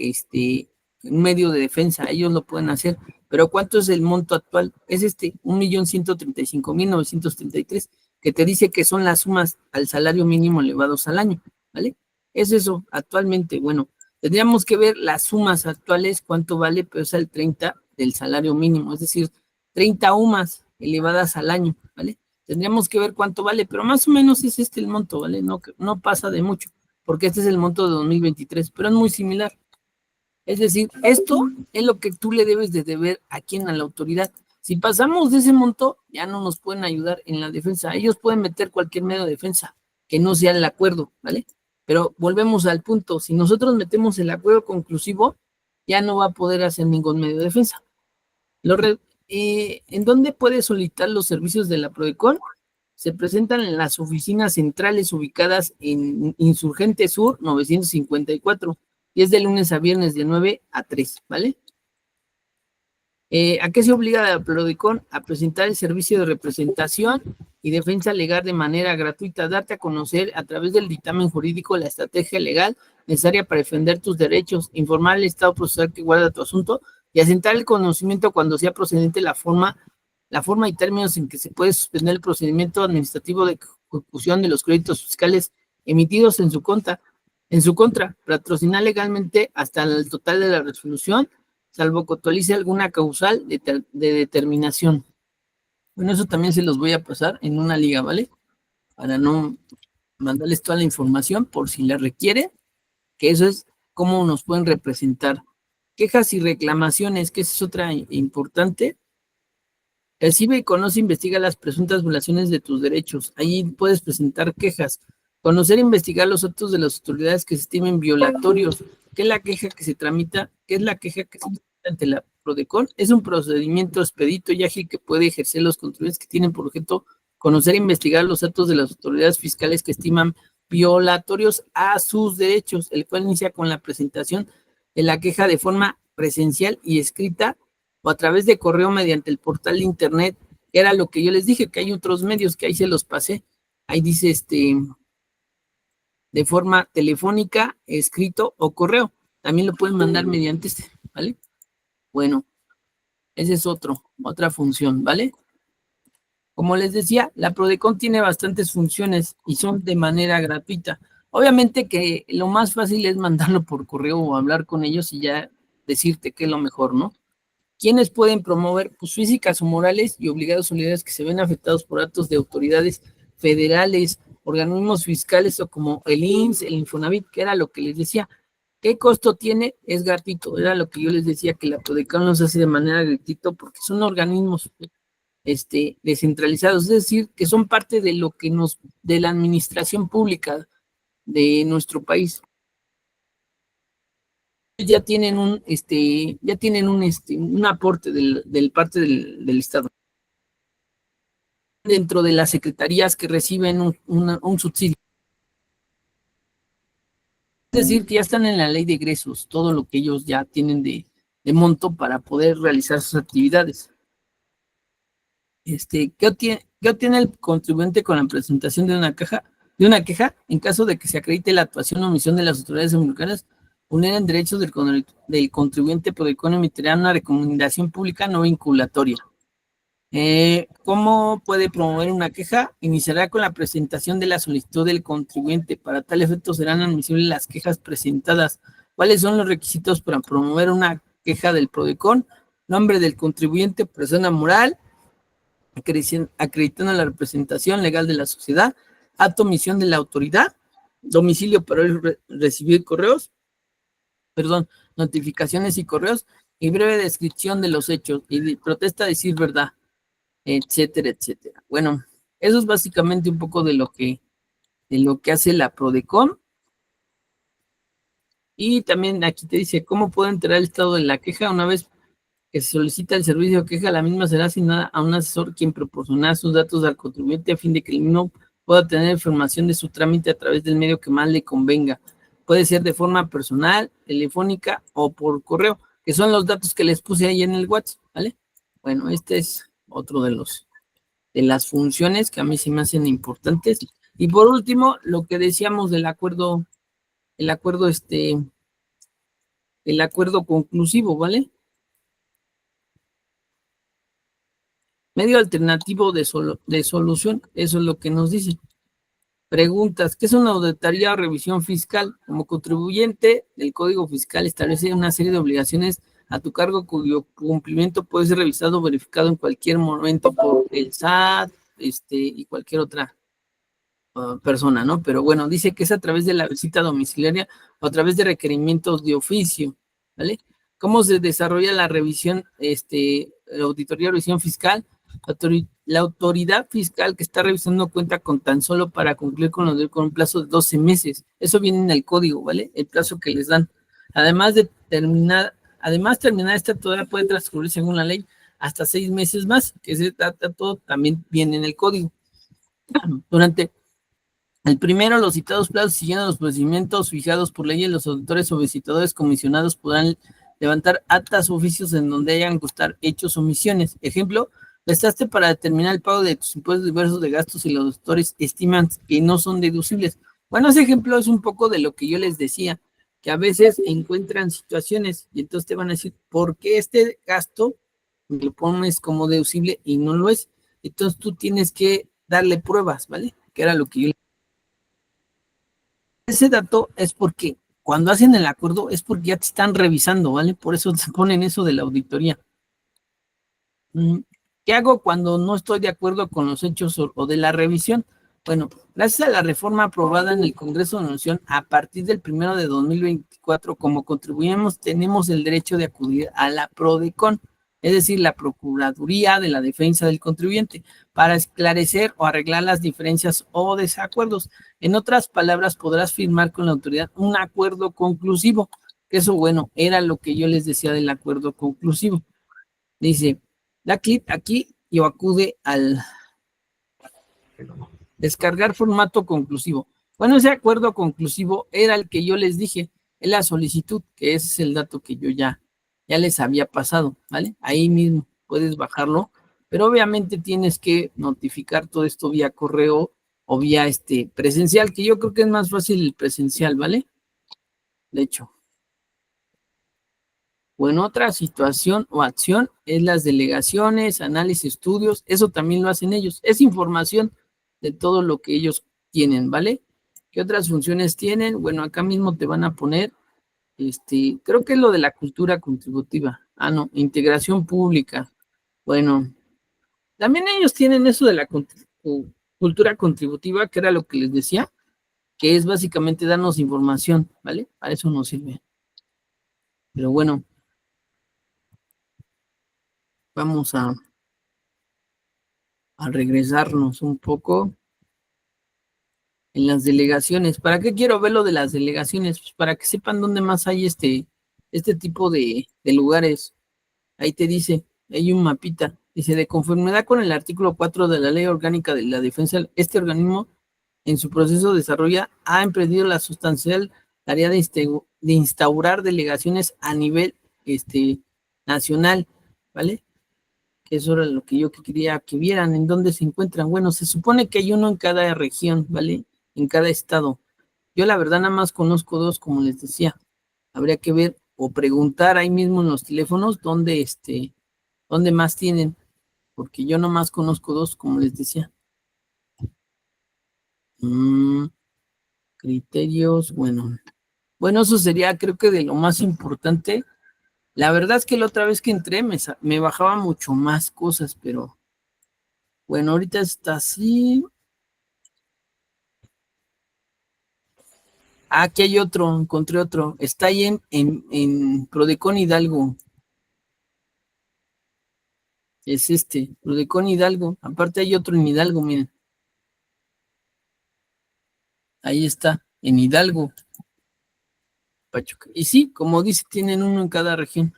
un medio de defensa, ellos lo pueden hacer, pero ¿cuánto es el monto actual? Es 1,135,933, que te dice que son las sumas al salario mínimo elevados al año, ¿vale? Es eso, actualmente, bueno, tendríamos que ver las sumas actuales, cuánto vale, pero es el 30 del salario mínimo, es decir, 30 UMAS elevadas al año, ¿vale? Tendríamos que ver cuánto vale, pero más o menos es el monto, ¿vale? No pasa de mucho, porque este es el monto de 2023, pero es muy similar. Es decir, esto es lo que tú le debes de deber a quién, a la autoridad. Si pasamos de ese monto, ya no nos pueden ayudar en la defensa. Ellos pueden meter cualquier medio de defensa, que no sea el acuerdo, ¿vale? Pero volvemos al punto, si nosotros metemos el acuerdo conclusivo, ya no va a poder hacer ningún medio de defensa. ¿En dónde puede solicitar los servicios de la PRODECON? Se presentan en las oficinas centrales ubicadas en Insurgente Sur 954 y es de lunes a viernes de 9 a 3, ¿vale? ¿A qué se obliga la PRODECON? A presentar el servicio de representación y defensa legal de manera gratuita, darte a conocer a través del dictamen jurídico la estrategia legal necesaria para defender tus derechos, informar al Estado procesal que guarda tu asunto y asentar el conocimiento cuando sea procedente la forma y términos en que se puede suspender el procedimiento administrativo de ejecución de los créditos fiscales emitidos en su contra, patrocinar legalmente hasta el total de la resolución, salvo que actualice alguna causal de determinación. Bueno, eso también se los voy a pasar en una liga, ¿vale? Para no mandarles toda la información por si la requiere, que eso es cómo nos pueden representar. Quejas y reclamaciones, que esa es otra importante. Recibe, conoce, investiga las presuntas violaciones de tus derechos. Ahí puedes presentar quejas. Conocer e investigar los actos de las autoridades que se estimen violatorios. ¿Qué es la queja que se tramita? ¿Qué es la queja que se tramita ante la PRODECON? Es un procedimiento expedito y ágil que puede ejercer los contribuyentes que tienen por objeto conocer e investigar los actos de las autoridades fiscales que estiman violatorios a sus derechos, el cual inicia con la presentación de la queja de forma presencial y escrita o a través de correo mediante el portal de internet. Era lo que yo les dije, que hay otros medios que ahí se los pasé. Ahí dice de forma telefónica, escrito o correo. También lo pueden mandar mediante ¿vale? Bueno, esa es otra función, ¿vale? Como les decía, la PRODECON tiene bastantes funciones y son de manera gratuita. Obviamente que lo más fácil es mandarlo por correo o hablar con ellos y ya decirte qué es lo mejor, ¿no? ¿Quiénes pueden promover? Pues físicas o morales y obligados solidarios que se ven afectados por actos de autoridades federales, organismos fiscales o como el IMSS, el Infonavit, que era lo que les decía. ¿Qué costo tiene? Es gratuito. Era lo que yo les decía, que la PRODECON nos hace de manera gratuita porque son organismos descentralizados, es decir, que son parte de lo que de la administración pública de nuestro país. Ya tienen un aporte del parte del Estado dentro de las secretarías que reciben un subsidio. Es decir, que ya están en la ley de egresos, todo lo que ellos ya tienen de monto para poder realizar sus actividades. ¿Qué obtiene el contribuyente con la presentación de una queja? En caso de que se acredite la actuación o omisión de las autoridades americanas, vulneran derechos del contribuyente, PRODECON emitirá una recomendación pública no vinculatoria. ¿Cómo puede promover una queja? Iniciará con la presentación de la solicitud del contribuyente. Para tal efecto serán admisibles las quejas presentadas. ¿Cuáles son los requisitos para promover una queja del PRODECON? Nombre del contribuyente, persona moral, acreditando la representación legal de la sociedad, acto omisión de la autoridad, domicilio para recibir notificaciones y correos, y breve descripción de los hechos, y protesta decir verdad, etcétera, etcétera. Bueno, eso es básicamente un poco de lo que hace la PRODECON. Y también aquí te dice cómo puede enterar el estado de la queja. Una vez que se solicita el servicio de queja, la misma será asignada a un asesor quien proporcionará sus datos al contribuyente a fin de que el mismo pueda tener información de su trámite a través del medio que más le convenga. Puede ser de forma personal, telefónica o por correo, que son los datos que les puse ahí en el WhatsApp, ¿vale? Bueno, este es otro de las funciones que a mí se me hacen importantes. Y por último, lo que decíamos del acuerdo, el acuerdo conclusivo, ¿vale? Medio alternativo de solución, eso es lo que nos dice. Preguntas, ¿qué es una auditoría o revisión fiscal? Como contribuyente, el Código Fiscal establece una serie de obligaciones a tu cargo cuyo cumplimiento puede ser revisado o verificado en cualquier momento por el SAT y cualquier otra persona, ¿no? Pero bueno, dice que es a través de la visita domiciliaria o a través de requerimientos de oficio, ¿vale? ¿Cómo se desarrolla la revisión, auditoría o revisión fiscal? la autoridad fiscal que está revisando cuenta con tan solo para cumplir con un plazo de 12 meses. Eso viene en el código, ¿vale? El plazo que les dan. Además, terminar esta todavía puede transcurrir según la ley hasta 6 meses más, que ese dato también viene en el código. Durante el primero, los citados plazos, siguiendo los procedimientos fijados por ley, los auditores o visitadores comisionados podrán levantar actas o oficios en donde hayan constar hechos o omisiones. Ejemplo, prestaste para determinar el pago de tus impuestos diversos de gastos y los auditores estiman que no son deducibles. Bueno, ese ejemplo es un poco de lo que yo les decía, que a veces encuentran situaciones y entonces te van a decir, ¿por qué este gasto me lo pones como deducible y no lo es? Entonces tú tienes que darle pruebas, ¿vale? Que era lo que yo. Ese dato es porque cuando hacen el acuerdo es porque ya te están revisando, ¿vale? Por eso se ponen eso de la auditoría. ¿Qué hago cuando no estoy de acuerdo con los hechos o de la revisión? Bueno, gracias a la reforma aprobada en el Congreso de la Nación, a partir del 1 de 2024, como contribuyentes, tenemos el derecho de acudir a la PRODECON, es decir, la Procuraduría de la Defensa del Contribuyente, para esclarecer o arreglar las diferencias o desacuerdos. En otras palabras, podrás firmar con la autoridad un acuerdo conclusivo. Eso, bueno, era lo que yo les decía del acuerdo conclusivo. Dice, da clic aquí y acude al descargar formato conclusivo. Bueno, ese acuerdo conclusivo era el que yo les dije, en la solicitud, que ese es el dato que yo ya les había pasado, ¿vale? Ahí mismo puedes bajarlo, pero obviamente tienes que notificar todo esto vía correo o vía presencial, que yo creo que es más fácil el presencial, ¿vale? De hecho. O en otra situación o acción es las delegaciones, análisis, estudios, eso también lo hacen ellos. Es información de todo lo que ellos tienen, ¿vale? ¿Qué otras funciones tienen? Bueno, acá mismo te van a poner, creo que es lo de la cultura contributiva. Ah, no, integración pública. Bueno, también ellos tienen eso de la cultura contributiva, que era lo que les decía, que es básicamente darnos información, ¿vale? Para eso nos sirve. Pero bueno, vamos a regresarnos un poco en las delegaciones. ¿Para qué quiero ver lo de las delegaciones? Pues para que sepan dónde más hay este tipo de lugares. Ahí te dice, hay un mapita. Dice, de conformidad con el artículo 4 de la Ley Orgánica de la Defensa, este organismo en su proceso de desarrollo ha emprendido la sustancial tarea de instaurar delegaciones a nivel nacional, ¿vale? Que eso era lo que yo quería que vieran, en dónde se encuentran. Bueno, se supone que hay uno en cada región, ¿vale? En cada estado. Yo la verdad nada más conozco 2, como les decía. Habría que ver o preguntar ahí mismo en los teléfonos dónde más tienen, porque yo nomás conozco 2, como les decía. Criterios, bueno, eso sería, creo que de lo más importante. La verdad es que la otra vez que entré me bajaba mucho más cosas, pero bueno, ahorita está así. Aquí hay otro, encontré otro. Está ahí en Prodecon Hidalgo. Es Prodecon Hidalgo. Aparte hay otro en Hidalgo, miren. Ahí está, en Hidalgo. Pachuca. Y sí, como dice, tienen uno en cada región.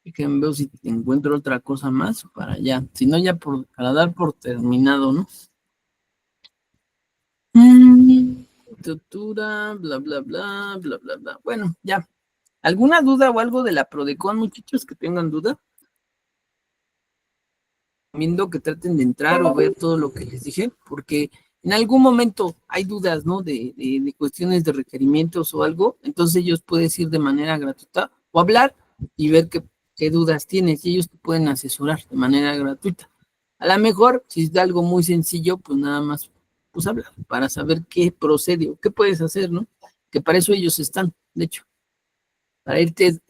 Déjenme ver si encuentro otra cosa más para allá. Si no, ya para dar por terminado, ¿no? Estructura, bla, bla, bla, bla, bla, bla. Bueno, ya. ¿Alguna duda o algo de la Prodecon, muchachos, que tengan duda? Recomiendo que traten de entrar o ver todo lo que les dije, porque en algún momento hay dudas, ¿no? De cuestiones de requerimientos o algo, entonces ellos pueden ir de manera gratuita o hablar y ver qué dudas tienes y ellos te pueden asesorar de manera gratuita. A lo mejor, si es de algo muy sencillo, pues nada más, pues hablar para saber qué procede o qué puedes hacer, ¿no? Que para eso ellos están, de hecho, para irte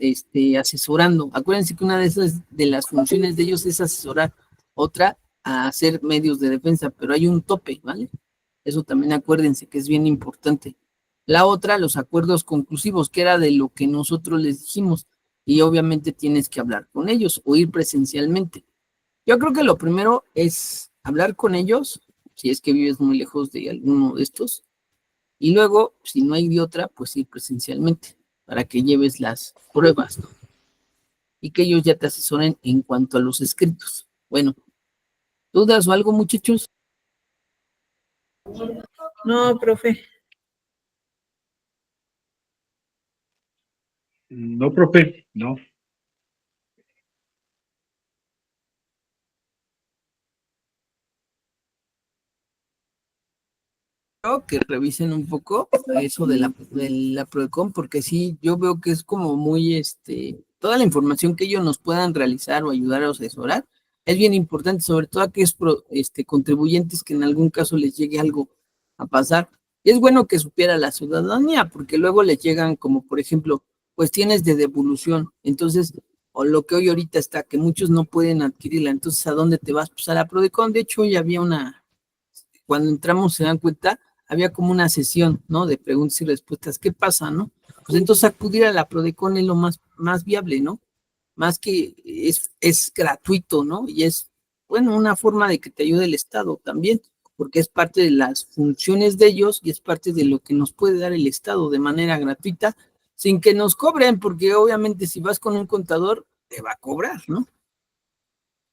asesorando. Acuérdense que una de las funciones de ellos es asesorar, otra a hacer medios de defensa, pero hay un tope, ¿vale? Eso también acuérdense que es bien importante. La otra, los acuerdos conclusivos, que era de lo que nosotros les dijimos. y obviamente tienes que hablar con ellos o ir presencialmente. Yo creo que lo primero es hablar con ellos, si es que vives muy lejos de alguno de estos, y luego, si no hay de otra, pues ir presencialmente para que lleves las pruebas, ¿no? Y que ellos ya te asesoren en cuanto a los escritos. Bueno, ¿dudas o algo, muchachos? No, profe. No, profe, no. Que revisen un poco eso de la Prodecon, porque sí, yo veo que es como muy, toda la información que ellos nos puedan realizar o ayudar a asesorar, es bien importante, sobre todo a aquellos contribuyentes que en algún caso les llegue algo a pasar. Y es bueno que supiera la ciudadanía, porque luego les llegan como, por ejemplo, cuestiones de devolución. Entonces, o lo que hoy ahorita está, que muchos no pueden adquirirla. Entonces, ¿a dónde te vas? Pues a la Prodecon. De hecho, hoy había cuando entramos se dan cuenta, había como una sesión, ¿no? De preguntas y respuestas. ¿Qué pasa, no? Pues entonces acudir a la Prodecon es lo más viable, ¿no? Más que es gratuito, ¿no? Y es, bueno, una forma de que te ayude el Estado también, porque es parte de las funciones de ellos y es parte de lo que nos puede dar el Estado de manera gratuita, sin que nos cobren, porque obviamente si vas con un contador, te va a cobrar, ¿no?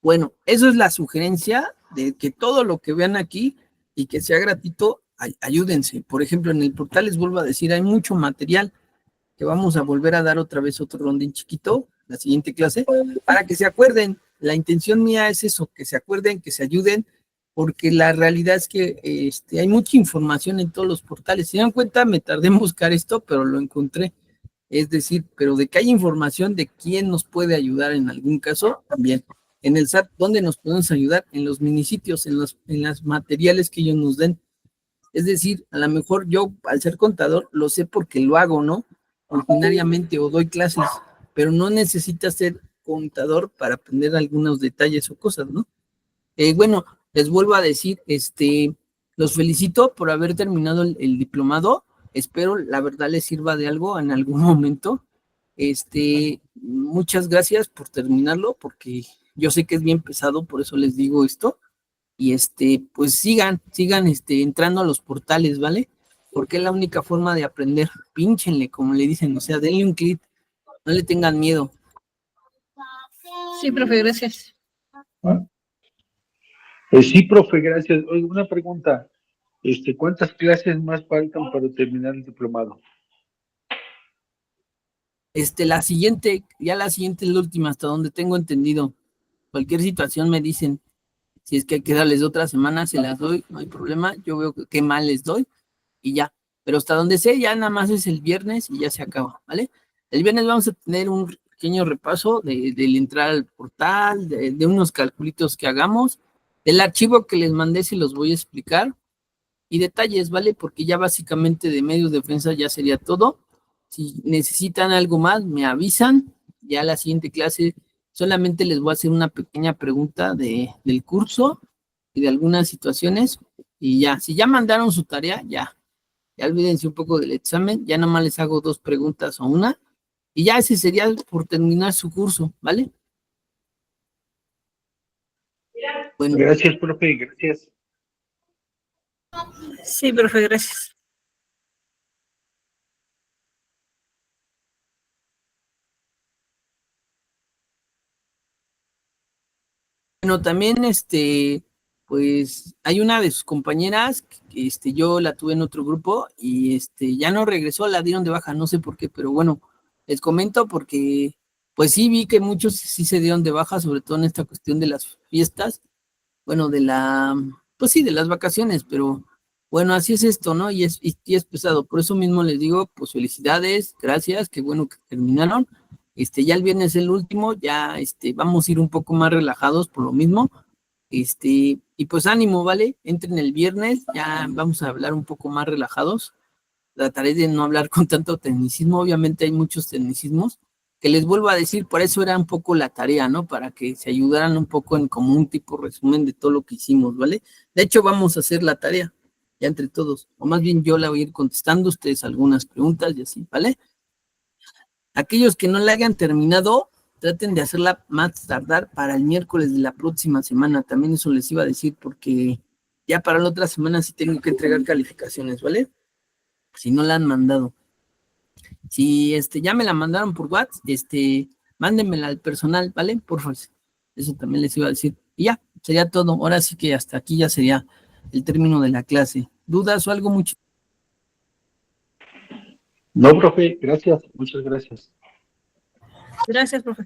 Bueno, eso es la sugerencia de que todo lo que vean aquí y que sea gratuito, ayúdense. Por ejemplo, en el portal les vuelvo a decir, hay mucho material que vamos a volver a dar otra vez otro rondín chiquito, la siguiente clase, para que se acuerden. La intención mía es eso, que se acuerden, que se ayuden, porque la realidad es que hay mucha información en todos los portales. Si se dan cuenta, me tardé en buscar esto, pero lo encontré. Es decir, pero de que hay información de quién nos puede ayudar en algún caso, también. En el SAT, ¿dónde nos podemos ayudar? En los minisitios, en los materiales que ellos nos den. Es decir, a lo mejor yo, al ser contador, lo sé porque lo hago, ¿no? Ordinariamente o doy clases, pero no necesitas ser contador para aprender algunos detalles o cosas, ¿no? Bueno, les vuelvo a decir, los felicito por haber terminado el diplomado. Espero, la verdad, les sirva de algo en algún momento. Muchas gracias por terminarlo, porque yo sé que es bien pesado, por eso les digo esto. Y pues sigan entrando a los portales, ¿vale? Porque es la única forma de aprender. Pínchenle, como le dicen, o sea, denle un clic, no le tengan miedo. Sí, profe, gracias. Sí, profe, gracias. Oye, una pregunta. ¿Cuántas clases más faltan para terminar el diplomado? La siguiente es la última, hasta donde tengo entendido. Cualquier situación me dicen, si es que hay que darles otra semana, se las doy, no hay problema. Yo veo qué mal les doy y ya. Pero hasta donde sé, ya nada más es el viernes y ya se acaba, ¿vale? El viernes vamos a tener un pequeño repaso del entrar al portal, de unos calculitos que hagamos, del archivo que les mandé, se los voy a explicar, y detalles, ¿vale? Porque ya básicamente de medios de defensa ya sería todo. Si necesitan algo más, me avisan. Ya la siguiente clase solamente les voy a hacer una pequeña pregunta del curso y de algunas situaciones. Y ya, si ya mandaron su tarea, ya olvídense un poco del examen, ya nomás les hago 2 preguntas o una, y ya ese sería por terminar su curso, ¿vale? Bueno, Gracias, profe, gracias. Sí, profe, gracias. también pues hay una de sus compañeras que yo la tuve en otro grupo y ya no regresó, la dieron de baja, no sé por qué, pero bueno, les comento porque pues sí vi que muchos sí se dieron de baja, sobre todo en esta cuestión de las fiestas, bueno, pues sí, de las vacaciones, pero bueno, así es esto, ¿no? Y es pesado, por eso mismo les digo, pues felicidades, gracias, qué bueno que terminaron. Ya el viernes es el último, ya vamos a ir un poco más relajados por lo mismo. Y pues ánimo, ¿vale? Entren el viernes, ya vamos a hablar un poco más relajados. Trataré de no hablar con tanto tecnicismo, obviamente hay muchos tecnicismos, que les vuelvo a decir, por eso era un poco la tarea, ¿no? Para que se ayudaran un poco en como un tipo resumen de todo lo que hicimos, ¿vale? De hecho, vamos a hacer la tarea, ya entre todos, o más bien yo la voy a ir contestando, ustedes algunas preguntas y así, ¿vale? Aquellos que no la hayan terminado, traten de hacerla más tardar para el miércoles de la próxima semana. También eso les iba a decir, porque ya para la otra semana sí tengo que entregar calificaciones, ¿vale? Si no la han mandado. Si ya me la mandaron por WhatsApp, mándenmela al personal, ¿vale? Por favor. Eso también les iba a decir. Y ya, sería todo. Ahora sí que hasta aquí ya sería el término de la clase. ¿Dudas o algo mucho? No, profe, gracias, muchas gracias. Gracias, profe.